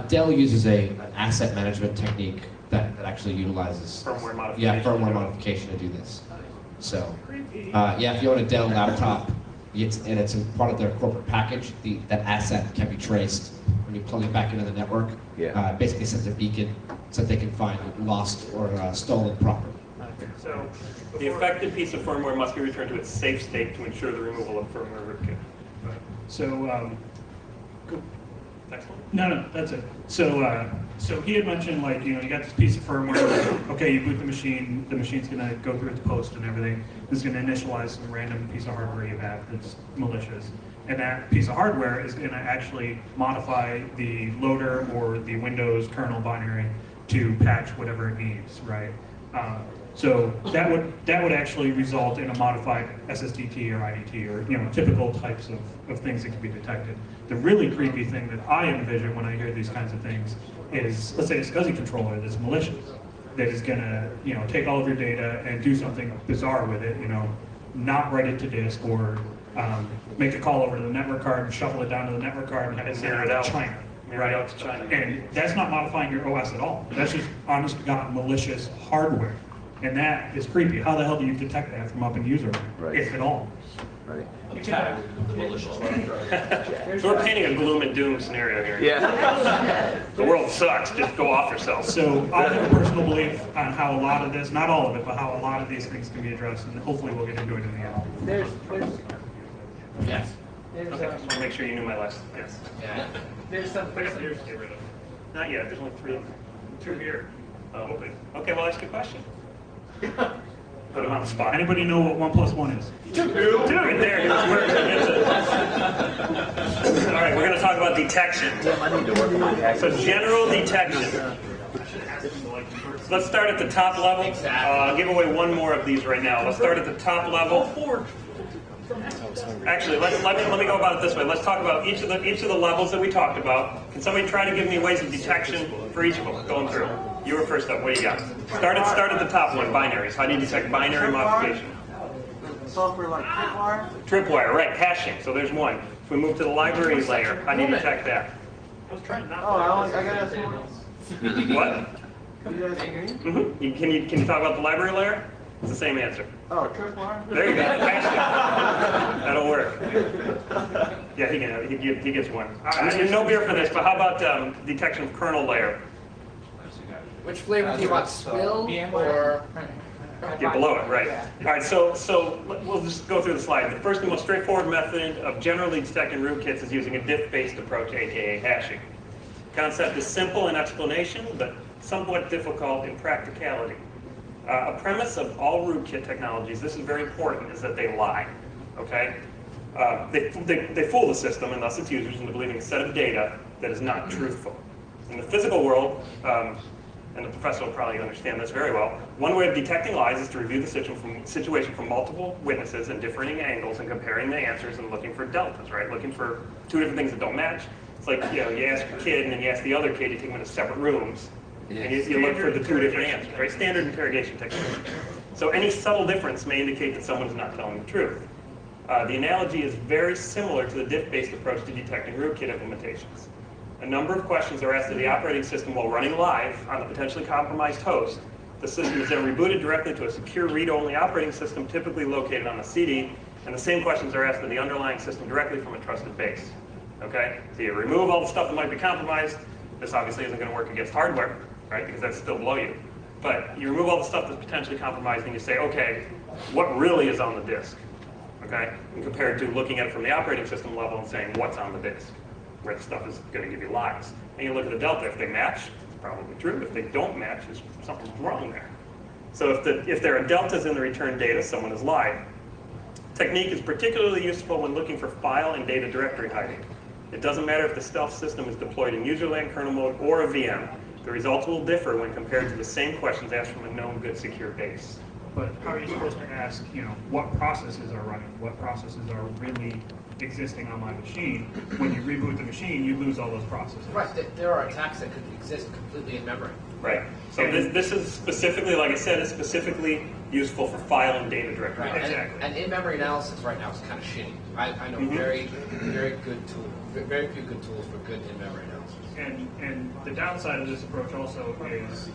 Dell uses an asset management technique that actually utilizes firmware modification. Yeah, firmware modification to do this. So, yeah, if you own a Dell laptop, and it's a part of their corporate package, that asset can be traced when you plug it back into the network. Yeah. Basically sends a beacon so that they can find lost or stolen property. So the affected piece of firmware must be returned to its safe state to ensure the removal of firmware rootkit. So, Next one. no, that's it. So he had mentioned, like, you got this piece of firmware. Okay, you boot the machine. The machine's going to go through its post and everything. This is going to initialize some random piece of hardware you have that's malicious. And that piece of hardware is going to actually modify the loader or the Windows kernel binary to patch whatever it needs, right? So that would actually result in a modified SSDT or IDT or typical types of things that can be detected. The really creepy thing that I envision when I hear these kinds of things is, let's say, a SCSI controller that's malicious, that is going to take all of your data and do something bizarre with it, not write it to disk or make a call over to the network card and shuffle it down to the network card and have it send it out to China. Right? Out to China. And that's not modifying your OS at all. That's just honest to God malicious hardware. And that is creepy. How the hell do you detect that from up in user, if at all? Right. Malicious. So we're painting a gloom and doom scenario here. Yeah. The world sucks. Just go off yourself. So I have a personal belief on how a lot of this, not all of it, but how a lot of these things can be addressed, and hopefully we'll get into it in the end. There's Yes. Okay, just want to make sure you knew my last. Yes. Yeah. there's some Get rid of. Not yet. There's only 3. 2 here. Oh, okay. Well, ask a question. Put him on the spot. Anybody know what 1 + 1 is? 2. Right there. All right, we're going to talk about detection. So general detection. So let's start at the top level. I'll give away one more of these right now. Let's start at the top level. Actually, let me go about it this way. Let's talk about each of the levels that we talked about. Can somebody try to give me ways of detection for each of them going through? You were first up. What do you got? Start at the top one. Binaries. How do you detect binary modification? software like Tripwire? Tripwire, right, hashing. So there's one. If we move to the library layer, how do you detect that? I was trying not to. Oh, I got to ask one. What? You guys agree? Mm-hmm. Can you talk about the library layer? It's the same answer. Oh, Tripwire? There you go. Hashing. That'll work. Yeah, he gets one. No beer for this, but how about detection of kernel layer? Which flavor do you want? Swill or? Yeah, below it, right. All right, so we'll just go through the slide. The first and most straightforward method of generally detecting rootkits is using a diff-based approach, aka hashing. Concept is simple in explanation, but somewhat difficult in practicality. A premise of all rootkit technologies, this is very important, is that they lie, okay? They fool the system and thus its users into believing a set of data that is not truthful. In the physical world, and the professor will probably understand this very well, one way of detecting lies is to review the situation from multiple witnesses and differing angles and comparing the answers and looking for deltas, right? Looking for two different things that don't match. It's like, you ask a kid and then you ask the other kid, you take them into separate rooms, and you look for the two different answers, right? Standard interrogation technique. So any subtle difference may indicate that someone's not telling the truth. The analogy is very similar to the diff-based approach to detecting rootkit implementations. A number of questions are asked of the operating system while running live on the potentially compromised host. The system is then rebooted directly to a secure read-only operating system typically located on a CD, and the same questions are asked of the underlying system directly from a trusted base. Okay? So you remove all the stuff that might be compromised. This obviously isn't going to work against hardware, right? Because that's still below you. But you remove all the stuff that's potentially compromised and you say, okay, what really is on the disk? Okay? And compared to looking at it from the operating system level and saying, what's on the disk? Where the stuff is going to give you lies. And you look at the delta. If they match, it's probably true. If they don't match, there's something wrong there. So if there are deltas in the return data, someone has lied. Technique is particularly useful when looking for file and data directory hiding. It doesn't matter if the stealth system is deployed in userland, kernel mode, or a VM. The results will differ when compared to the same questions asked from a known good secure base. But how are you supposed to ask, what processes are running? What processes are really existing on my machine? When you reboot the machine, you lose all those processes. Right, there are attacks that could exist completely in memory. Right. So this is specifically, like I said, it's specifically useful for file and data directory. Right. Exactly. And in-memory analysis right now is kind of shitty. I know very good tools, very few good tools for good in-memory analysis. And the downside of this approach also is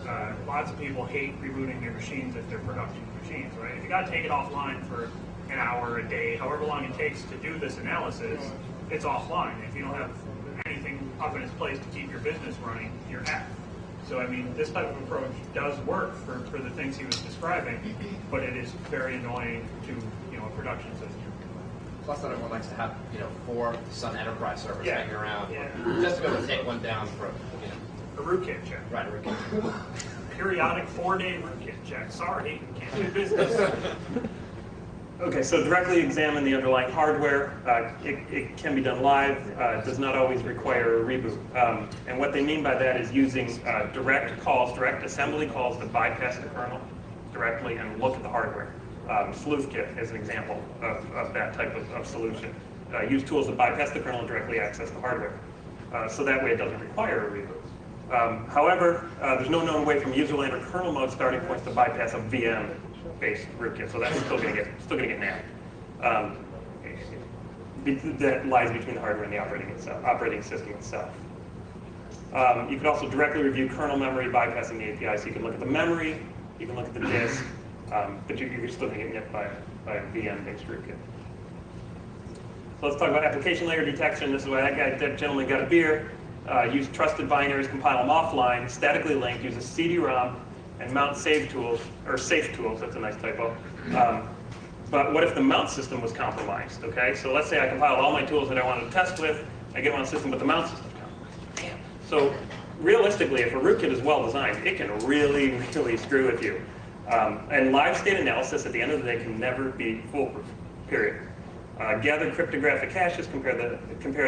lots of people hate rebooting their machines if they're production machines, right? If you got to take it offline for an hour, a day, however long it takes to do this analysis, it's offline. If you don't have anything up in its place to keep your business running, you're effed. So I mean, this type of approach does work for the things he was describing, but it is very annoying to a production system. Plus, not everyone likes to have 4 Sun Enterprise servers Yeah. hanging around Yeah. just to be able to take one down for A rootkit check. right a rootkit. Periodic 4-day rootkit check. Sorry, can't do business. Okay, so directly examine the underlying hardware. It can be done live. It does not always require a reboot. And what they mean by that is using direct assembly calls that bypass the kernel directly and look at the hardware. SleuthKit is an example of that type of solution. Use tools that bypass the kernel and directly access the hardware. So that way it doesn't require a reboot. However, there's no known way from userland or kernel mode starting points to bypass a VM-based rootkit, so that's still going to get nabbed. That lies between the hardware and the operating system itself. You could also directly review kernel memory bypassing the API, so you can look at the memory, you can look at the disk, but you're still going to get nipped by a VM-based rootkit. So let's talk about application layer detection. This is why that gentleman got a beer. Use trusted binaries, compile them offline, statically linked, use a CD-ROM, and mount safe tools, that's a nice typo. But what if the mount system was compromised, okay? So let's say I compiled all my tools that I wanted to test with, I get them on the system, but the mount system's compromised. Damn. So realistically, if a rootkit is well designed, it can really, really screw with you. And live state analysis at the end of the day can never be foolproof, period. Gather cryptographic hashes, compare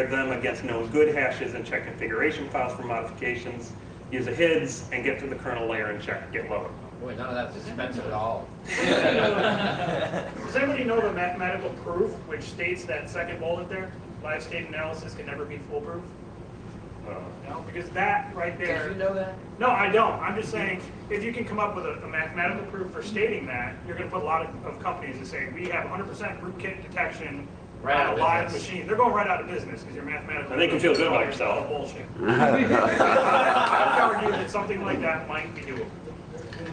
them against known good hashes, and check configuration files for modifications. Use a HIDS and get to the kernel layer and check get lower. Boy, none of that's expensive at all. Does anybody know the mathematical proof which states that second bullet there? Live state analysis can never be foolproof? No, because that right there. Did you know that? No, I don't. I'm just saying, if you can come up with a mathematical proof for stating that, you're going to put a lot of companies that say, we have 100% rootkit detection on a live machine. They're going right out of business because your mathematical. And they can feel good about yourself. Bullshit. I would argue that something like that might be doable.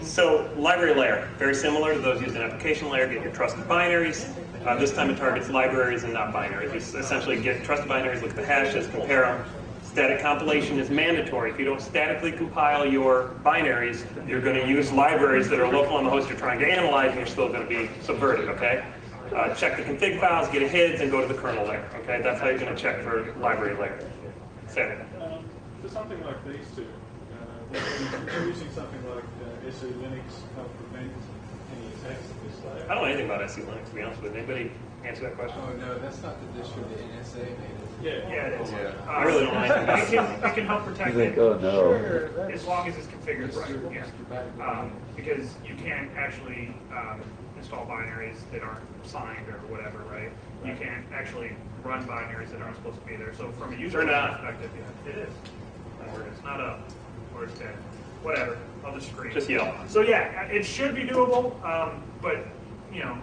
So library layer, very similar to those used in application layer. Get your trusted binaries. This time it targets libraries and not binaries. You essentially get trusted binaries, look at the hashes, compare them. Static compilation is mandatory. If you don't statically compile your binaries, you're going to use libraries that are local on the host you're trying to analyze, and you're still going to be subverted, okay? Check the config files, get a HIDs, and go to the kernel layer, okay? That's how you're going to check for library layer. Say For something like these two, using something like SE Linux help prevent any attacks at this layer? I don't know anything about SE Linux, to be honest with you. Anybody answer that question? Oh no, that's not the distro the NSA made it. Yeah, it is. I really don't know anything about It can help protect You think, it. oh no. Sure, as long as it's configured right. Yeah. Because you can't actually install binaries that aren't signed or whatever, right? You can't actually run binaries that aren't supposed to be there. So from a user perspective, yeah, it is. It's not up or it's dead. Whatever. I'll just scream. Just yell. So yeah, it should be doable, but you know,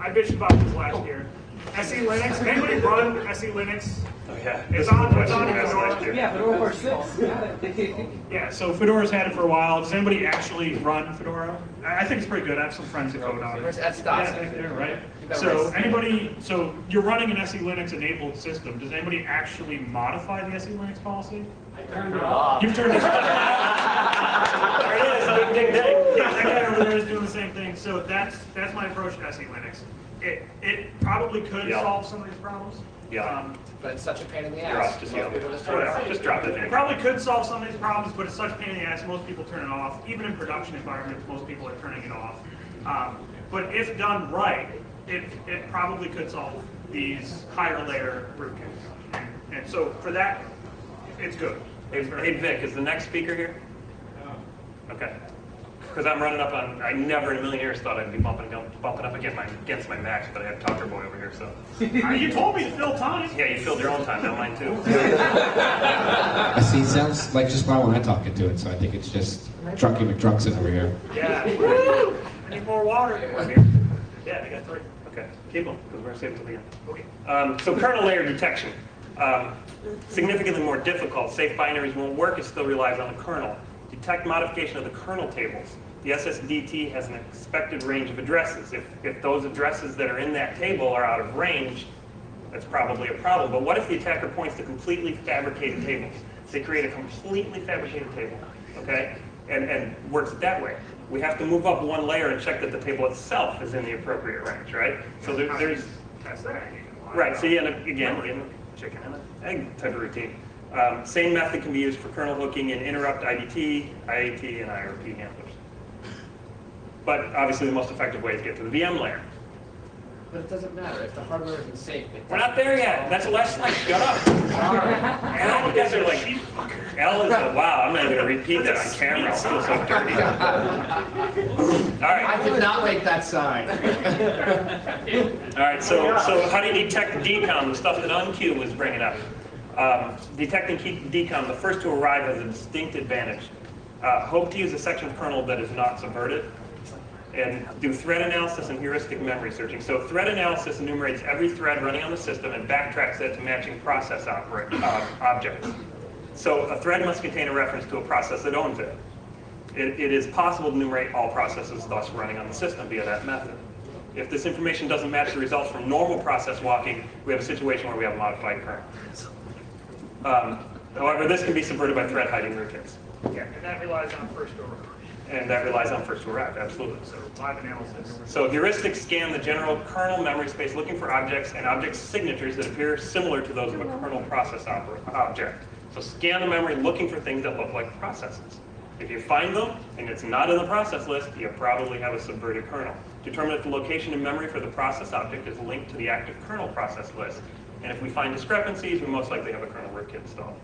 I bitched about this last year. SE Linux. Anybody run SE Linux? Oh yeah. It's on Fedora. Yeah, Fedora 6. Yeah, so Fedora's had it for a while. Does anybody actually run Fedora? I think it's pretty good. I have some friends that code on it. That's DOS. Yeah, right. So anybody, so you're running an SE Linux enabled system. Does anybody actually modify the SE Linux policy? I turned it off. You've turned it off. There it is. Big day. Yeah, that guy over there is doing the same thing. So that's my approach to SE Linux. It probably could solve some of these problems. Yeah. But it's such a pain in the You're ass. off, just Most yell. people just turn it off. Just drop it in. It probably could solve some of these problems, but it's such a pain in the ass, most people turn it off. Even in production environments, most people are turning it off. But if done right, it probably could solve these higher layer rootkits. And so for that, it's good. Hey Vic, is the next speaker here? Okay. Because I'm running up on, I never in a million years thought I'd be bumping up against my max, but I have Talker Boy over here, so. You told me to fill time. Yeah, you filled your own time, not mine too. I see, it sounds like just fine when I talk into it, so I think it's just Drunky McDrunkson over here. Yeah. Woo! I need more water. Yeah, I got 3. Okay, keep them, because we're going to save it till the end. Okay. So kernel layer detection. Significantly more difficult. Safe binaries won't work. It still relies on the kernel. Detect modification of the kernel tables. The SSDT has an expected range of addresses. If those addresses that are in that table are out of range, that's probably a problem. But what if the attacker points to completely fabricated tables? They create a completely fabricated table, okay, and works it that way. We have to move up one layer and check that the table itself is in the appropriate range, right? So there's right. So you end up again getting a chicken and an egg type of routine. Same method can be used for kernel hooking in interrupt IDT, IAT, and IRP handlers. But obviously the most effective way is to get to the VM layer. But it doesn't matter if the hardware isn't safe. We're not there yet. That's the last slide. Shut up. Al, you guys are like, Al is a, wow, I'm not even going to repeat that on camera. I'll feel so dirty. All right. I did not make that sign. All right, so how do you detect decom, the stuff that Unq was bringing up? Detecting decom, the first to arrive has a distinct advantage. Hope to use a section of kernel that is not subverted, and do thread analysis and heuristic memory searching. So thread analysis enumerates every thread running on the system and backtracks it to matching process objects. So a thread must contain a reference to a process that owns it. It is possible to enumerate all processes thus running on the system via that method. If this information doesn't match the results from normal process walking, we have a situation where we have a modified kernel. However, this can be subverted by thread hiding rootkits. Yeah, and that relies on first to arrive. And that relies on first to arrive, absolutely. So live analysis. So heuristics scan the general kernel memory space looking for objects and object signatures that appear similar to those of a kernel process object. So scan the memory looking for things that look like processes. If you find them and it's not in the process list, you probably have a subverted kernel. Determine if the location in memory for the process object is linked to the active kernel process list. And if we find discrepancies, we most likely have a kernel rootkit installed.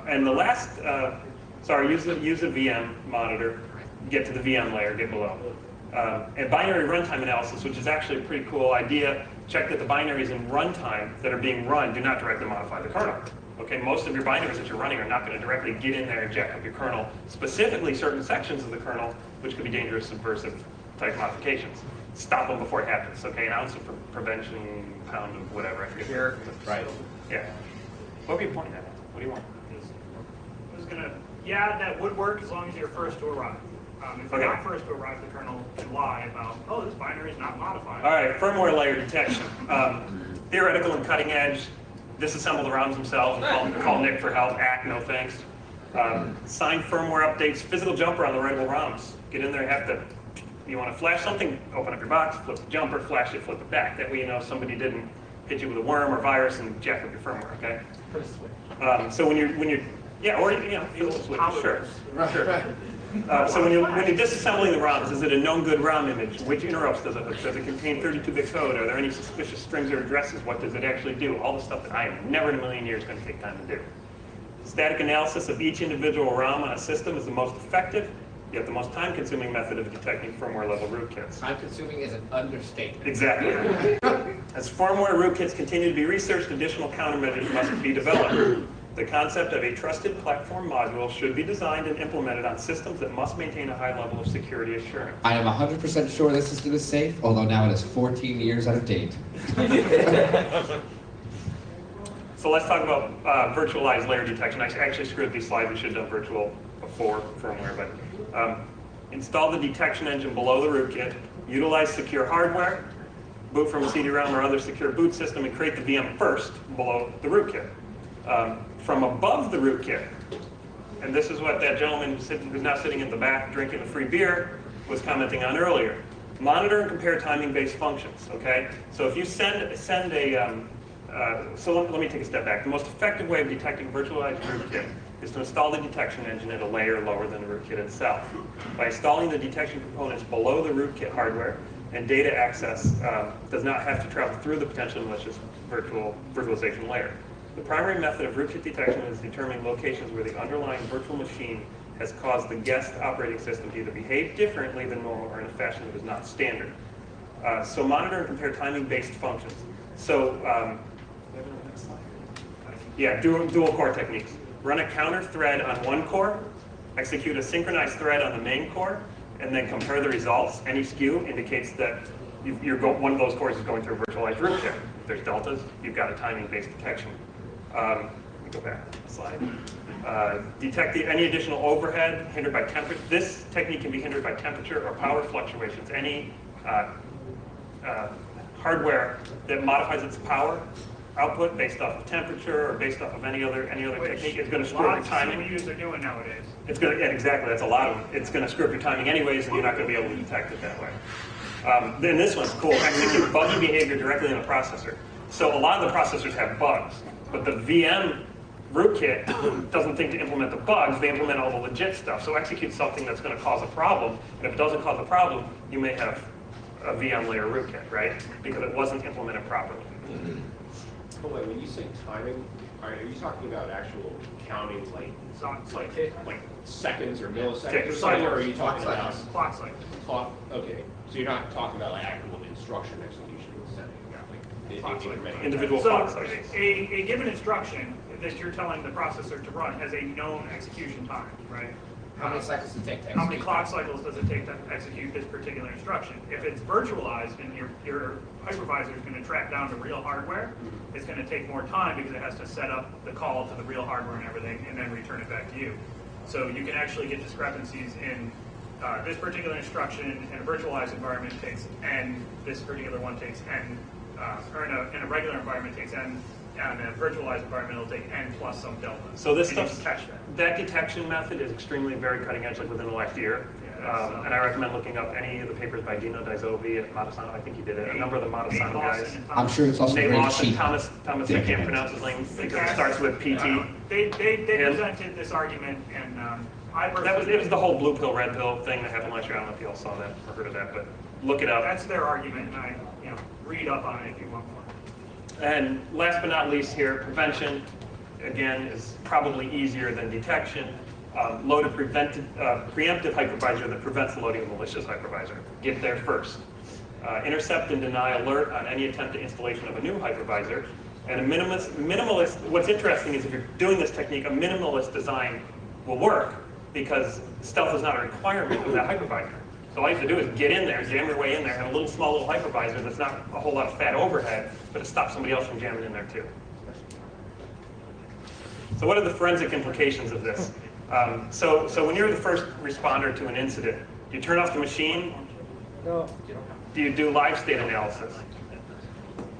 And the last, use a VM monitor, get to the VM layer, get below. And binary runtime analysis, which is actually a pretty cool idea check that the binaries in runtime that are being run do not directly modify the kernel. Okay, most of your binaries that you're running are not going to directly get in there and jack up your kernel, specifically certain sections of the kernel, which could be dangerous, subversive type modifications. Stop them before it happens. Okay, an ounce of prevention, pound of whatever, I forget. Sure. Right. Yeah. What were you pointing at? What do you want? I was gonna, yeah, that would work as long as you're first to arrive. If you're not first to arrive, the kernel can lie about, oh, this binary is not modified. All right, firmware layer detection. Theoretical and cutting edge. Disassemble the ROMs themselves and call Nick for help. No thanks. Sign firmware updates. Physical jumper on the writable ROMs. Get in there, have to. You want to flash something? Open up your box, flip the jumper, flash it, flip it back. That way you know somebody didn't hit you with a worm or virus and jack up your firmware. Okay. So when you're yeah, or flip the switch. Sure. So when you're disassembling the ROMs, is it a known good ROM image? Which interrupts does it contain 32-bit code? Are there any suspicious strings or addresses? What does it actually do? All the stuff that I am never in a million years going to take time to do. Static analysis of each individual ROM on a system is the most effective, yet the most time-consuming method of detecting firmware-level rootkits. Time-consuming is an understatement. Exactly. As firmware rootkits continue to be researched, additional countermeasures must be developed. The concept of a trusted platform module should be designed and implemented on systems that must maintain a high level of security assurance. I am 100% sure this system is safe, although now it is 14 years out of date. So let's talk about virtualized layer detection. I actually screwed these slides. We should have done virtual before firmware, but install the detection engine below the rootkit, utilize secure hardware, boot from a CD-ROM or other secure boot system, and create the VM first below the rootkit. From above the rootkit, and this is what that gentleman who's now sitting in the back drinking the free beer was commenting on earlier. Monitor and compare timing-based functions. Okay, so if you send a so let me take a step back. The most effective way of detecting virtualized rootkit is to install the detection engine at a layer lower than the rootkit itself. By installing the detection components below the rootkit hardware, and data access does not have to travel through the potentially malicious virtualization layer. The primary method of rootkit detection is determining locations where the underlying virtual machine has caused the guest operating system to either behave differently than normal or in a fashion that is not standard. So monitor and compare timing-based functions. So, yeah, dual core techniques. Run a counter thread on one core, execute a synchronized thread on the main core, and then compare the results. Any skew indicates that one of those cores is going through a virtualized rootkit. If there's deltas, you've got a timing-based detection. Let me go back a slide. Detect any additional overhead hindered by temperature. This technique can be hindered by temperature or power fluctuations. Any hardware that modifies its power output based off of temperature or based off of any other technique is going to screw up your timing. Lots of users are doing nowadays. It's going to, yeah, exactly. That's a lot of them. It's going to screw up your timing anyways, and you're not going to be able to detect it that way. Then this one's cool. Execute buggy behavior directly in the processor. So a lot of the processors have bugs, but the VM rootkit doesn't think to implement the bugs. They implement all the legit stuff. So execute something that's going to cause a problem, and if it doesn't cause a problem, you may have a VM layer rootkit, right? Because it wasn't implemented properly. But wait, when you say timing, are you talking about actual counting, like seconds or milliseconds or something, or are you talking about clock cycles? Okay, so you're not talking about like actual instruction execution setting, like individual clock cycles. A given instruction that you're telling the processor to run has a known execution time, right? How many cycles does it take to execute? How many clock cycles does it take to execute this particular instruction? If it's virtualized and your hypervisor is going to track down to real hardware, it's going to take more time because it has to set up the call to the real hardware and everything and then return it back to you. So you can actually get discrepancies in this particular instruction in a virtualized environment takes N, this particular one takes N, or in a regular environment takes N, and in a virtualized environment it'll take N plus some delta. So this and stuff, catch that detection method is extremely very cutting edge, like within the last year. And I recommend looking up any of the papers by Dino Dizovi at Matasano. I think he did it. A number of the Matasano guys. I'm sure it's also Nate very Lawson, cheap. Thomas, I can't pronounce his name because it starts with PT. They presented this argument, and it was the whole blue pill, red pill thing that happened last year. I don't know if you all saw that or heard of that, but look it up. That's their argument, and read up on it if you want more. And last but not least here, prevention, again, is probably easier than detection. Load a preemptive hypervisor that prevents the loading of a malicious hypervisor. Get there first. intercept and deny alert on any attempt to installation of a new hypervisor. And a minimalist, what's interesting is if you're doing this technique, a minimalist design will work because stealth is not a requirement of that hypervisor. So all you have to do is get in there, jam your way in there, have a little hypervisor that's not a whole lot of fat overhead, but it stops somebody else from jamming in there too. So what are the forensic implications of this? So when you're the first responder to an incident, do you turn off the machine? No. Do you do live state analysis?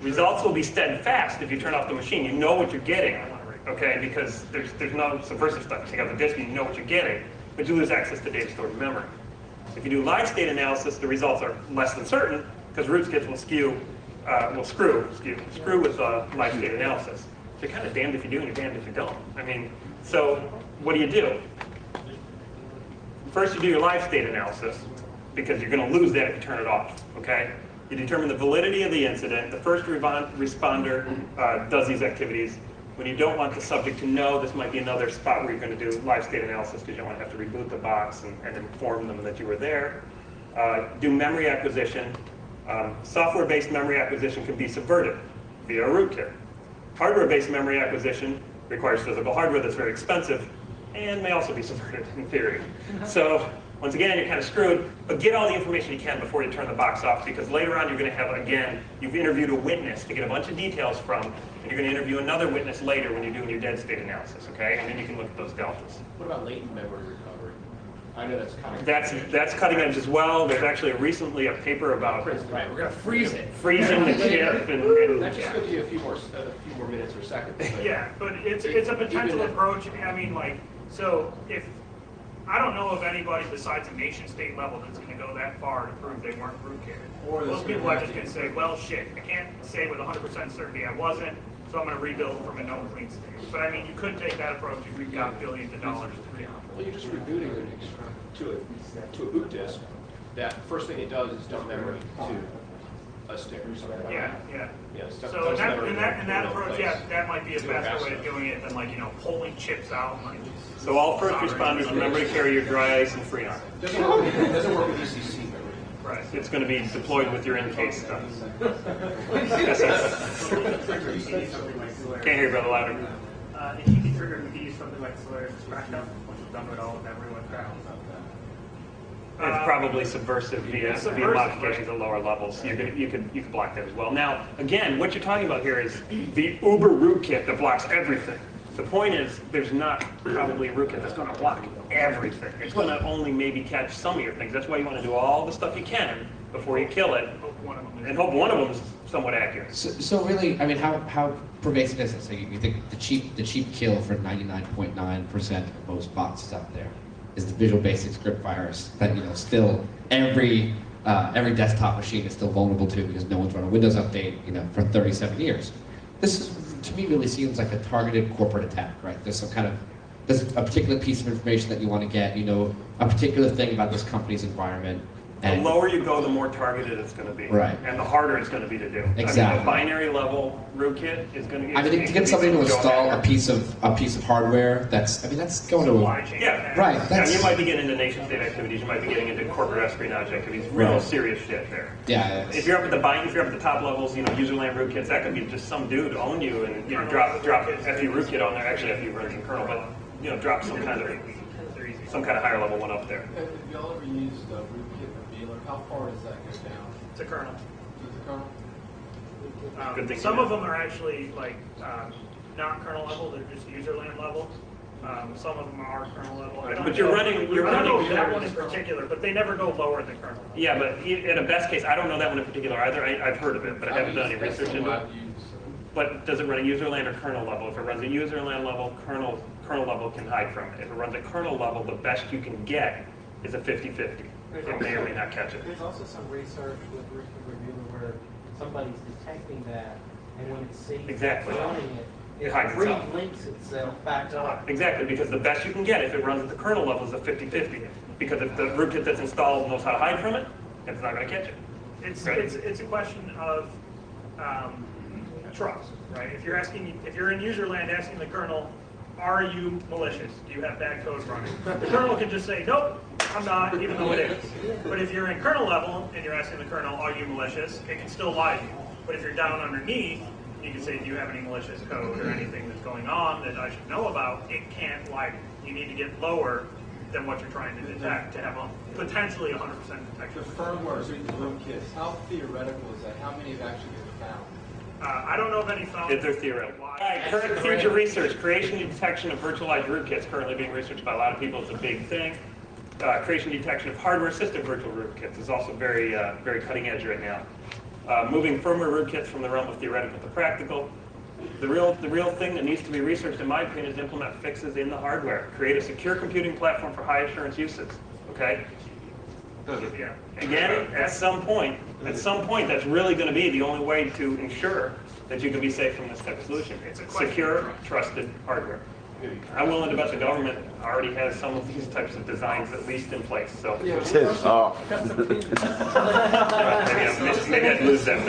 Results will be steadfast if you turn off the machine. You know what you're getting, okay? Because there's no subversive stuff. You take out the disk, you know what you're getting, but you lose access to data stored in memory. If you do live state analysis, the results are less than certain because rootkits will screw with live state analysis. So you're kind of damned if you do and you're damned if you don't. I mean, so what do? First, you do your live state analysis because you're going to lose that if you turn it off, okay? You determine the validity of the incident. The first responder does these activities. When you don't want the subject to know, this might be another spot where you're going to do live state analysis because you don't want to have to reboot the box and inform them that you were there. Do memory acquisition. Software-based memory acquisition can be subverted via a rootkit. Hardware-based memory acquisition requires physical hardware that's very expensive and may also be subverted in theory. So once again, you're kind of screwed, but get all the information you can before you turn the box off because later on you're going to have, again, you've interviewed a witness to get a bunch of details from, and you're going to interview another witness later when you're doing your dead state analysis, okay? And then you can look at those deltas. What about latent memory recovery? I know that's kind of... That's cutting edge as well. There's actually recently a paper about... Right, we're going to freeze it. Freezing the chip and That just gives you a few more minutes or seconds. But Yeah, but it's a potential approach. I mean, like, so if I don't know of anybody besides a nation state level that's going to go that far to prove they weren't rootkitted. Most people are just going to say, well, shit, I can't say with 100% certainty I wasn't, so I'm going to rebuild from a known clean state. But I mean, you could take that approach if we've got billions of dollars to do. Well, you're just rebooting it to a boot disk. That first thing it does is dump memory to a stick or something. Yeah. So in that approach, yeah, that might be a better way of doing it than like, pulling chips out. So all first responders remember to carry your dry ice and Freon. Doesn't work with ECC memory. Right. It's going to be deployed with your in-case stuff. Can't hear you, Brother Louder. If you can trigger to use something like Solaris backup, which will dump it all with everyone down. It's probably subversive via modifications at lower levels. You could block that as well. Now, again, what you're talking about here is the uber rootkit that blocks everything. The point is, there's not probably a rootkit that's going to block everything. It's going to only maybe catch some of your things. That's why you want to do all the stuff you can before you kill it, and hope one of them is somewhat accurate. So really, I mean, how pervasive is it? So you think the cheap kill for 99.9% of most bots out there is the Visual Basic script virus that still every desktop machine is still vulnerable to because no one's run a Windows update for 37 years. This is, to me, really seems like a targeted corporate attack, right? There's a particular piece of information that you want to get, a particular thing about this company's environment. The lower you go, the more targeted it's going to be. Right. And the harder it's going to be to do. Exactly. I mean, a binary level rootkit is going to get... to get somebody to install a piece of hardware, that's going to... Yeah. Right. You might be getting into nation-state activities. You might be getting into corporate espionage activities. Real serious shit there. Yeah. If you're up at the top levels, user land rootkits, that could be just some dude own you and drop FU rootkit on there. Actually, FU version kernel, but drop some kind of higher level one up there. Have y'all ever used rootkit revealer? How far does that go down? It's a kernel. Is it kernel? Good thing Some to of know. them are actually like not kernel level; they're just user land level. Some of them are kernel level. But you're running that one in particular, but they never go lower than kernel. Yeah, but in a best case, I don't know that one in particular either. I've heard of it, but I haven't done any research into it. But does it run at user land or kernel level? If it runs at user land level, kernel level can hide from it. If it runs at kernel level, the best you can get is a 50-50. It may or may not catch it. There's also some research with Rootkit Revealer where somebody's detecting that, and when it sees Exactly. running it hides itself. links itself back up. Exactly, because the best you can get if it runs at the kernel level is a 50-50. Because if the rootkit that's installed knows how to hide from it, it's not going to catch it. It's a question of trust, right? If you're in user land asking the kernel, are you malicious? Do you have bad code running? The kernel can just say, nope, I'm not, even though it is. But if you're in kernel level and you're asking the kernel, are you malicious? It can still lie to you. But if you're down underneath, you can say, do you have any malicious code or anything that's going on that I should know about? It can't lie to you. You need to get lower than what you're trying to detect to have a potentially 100% detection. The firmware in the rootkits, how theoretical is that? How many have actually been found? I don't know of any found. They're theoretical. Current future research, creation and detection of virtualized rootkits, currently being researched by a lot of people. It's a big thing. Creation and detection of hardware-assisted virtual rootkits is also very, very cutting edge right now. Moving firmware rootkits from the realm of theoretical to practical. The real thing that needs to be researched, in my opinion, is to implement fixes in the hardware. Create a secure computing platform for high assurance uses. Okay. Yeah. Again, at some point, that's really going to be the only way to ensure that you can be safe from this type of solution. It's secure, trusted hardware. I'm willing to bet the government already has some of these types of designs at least in place. So maybe I'd lose that.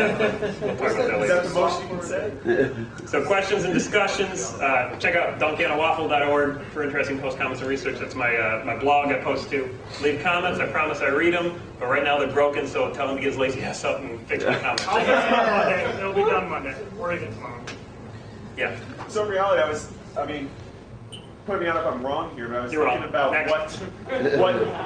We'll talk about that later. Is that the most you can say? So questions and discussions. Check out dunkanawaffle.org for interesting post comments and research. That's my blog I post to. Leave comments. I promise I read them. But right now they're broken, so tell him to get his lazy ass up and fix my comments. I'll get it on Monday. It'll be done Monday or even tomorrow. Yeah. So in reality, put me on if I'm wrong here, but I was thinking about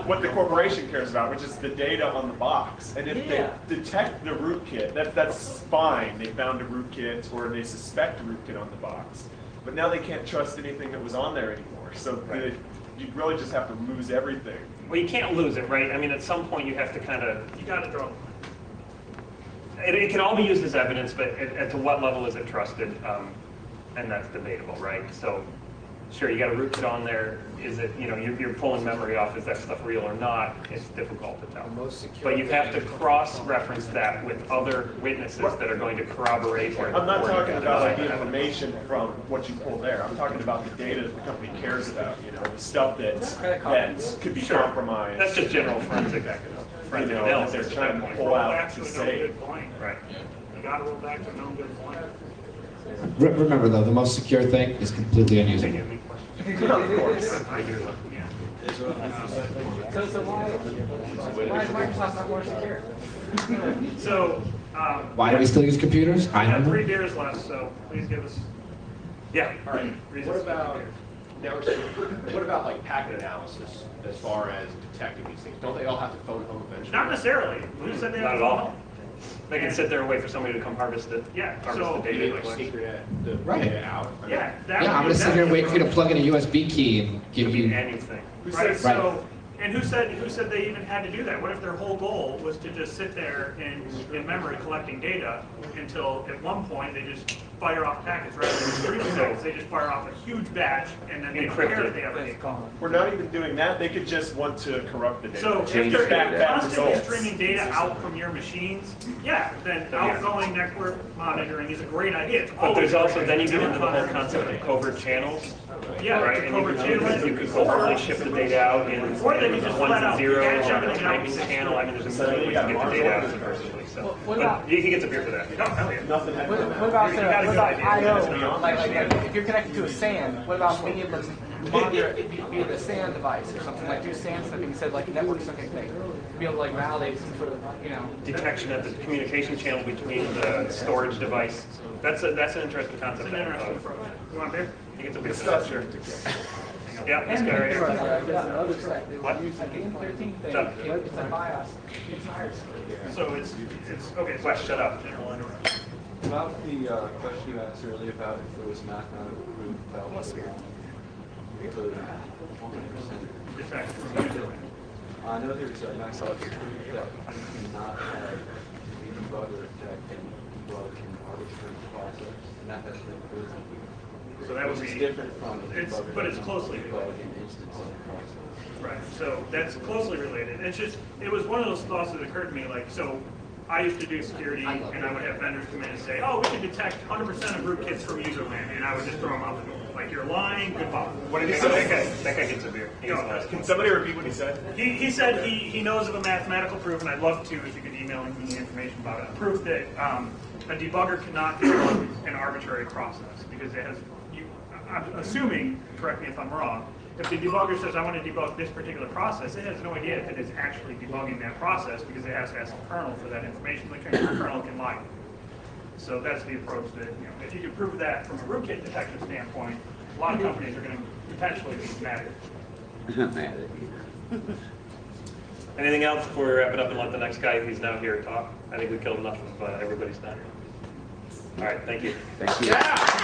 what the corporation cares about, which is the data on the box. And if they detect the rootkit, that's fine. They found a rootkit or they suspect a rootkit on the box. But now they can't trust anything that was on there anymore. So you really just have to lose everything. Well, you can't lose it, right? I mean, at some point you have to kind of... You got to draw the line. It can all be used as evidence, but to what level is it trusted? And that's debatable, right? So... Sure, you got a rootkit on there. Is it, you're pulling memory off, is that stuff real or not? It's difficult to tell. But you have to cross-reference that with other witnesses that are going to corroborate. I'm not talking about the information from what you pull there. I'm talking about the data that the company cares about, the stuff that could be compromised. That's just general forensic analysis. They're trying to pull out to say. Right. You got to roll back to a known good point. Remember though, the most secure thing is completely unusable. Of course. So why is Microsoft not more secure? So why do we still use computers? I have 3 beers left, so please give us. Yeah. All right. What about like packet analysis as far as detecting these things? Don't they all have to phone home eventually? Not necessarily. Who said they have Not at to all. They can sit there and wait for somebody to come harvest it. Yeah. Harvest the data. Like secret the data out. Yeah. I'm going to sit here and wait for you to plug in a USB key and give you anything. Right. So, and who said they even had to do that? What if their whole goal was to just sit there in memory collecting data until at one point they just fire off packets rather than streaming packets? They just fire off a huge batch and then they don't care if they ever get caught. We're not even doing that. They could just want to corrupt the data. So if they're constantly streaming data out from your machines, then outgoing network monitoring is a great idea. But there's also, then you get into the whole concept of covert channels. Yeah, right. And you could covertly ship the data out in ones and zeros on a timing channel. I mean, there's a million ways to get the data out subversively. So, but you can get some beer for that. Oh, hell yeah. What about I/O? Like if you're connected to a SAN, what about being able to monitor via the SAN device or something like do SAN sniffing instead of like network sniffing thing? To be able to like validate some sort of detection at the communication channel between the storage device. That's an interesting concept. It's an interesting program. You want beer? You get some beer for that, sure. Yeah, this guy right here. What? Use the Game 13 thing. It's a BIOS. So it's okay. Wes, shut up. About the question you asked earlier about if there was mathematical proof that was the 100%. I know there's a mathematical proof that you cannot have a debugger detect and debug an arbitrary process, and that has been proven. So that would be different from but it's closely related. Right. So that's closely related. It's just it was one of those thoughts that occurred to me. Like so, I used to do security, and I would have vendors come in and say, "Oh, we can detect 100% of rootkits from user land," and I would just throw them out the door. Like you're lying. Goodbye. What did he say? That guy gets a beer. Can somebody repeat what he said? He said he knows of a mathematical proof, and I'd love to if you could email me the information about it. Proof that a debugger cannot debug an arbitrary process because it has I'm assuming, correct me if I'm wrong, if the debugger says I want to debug this particular process, it has no idea if it is actually debugging that process because it has to ask the kernel for that information. The kernel can lie. So that's the approach that, if you can prove that from a rootkit detection standpoint, a lot of companies are going to potentially be mad at you. Anything else before we wrap it up and let the next guy who's now here talk? I think we killed enough of everybody's time. All right, thank you. Thank you. Yeah!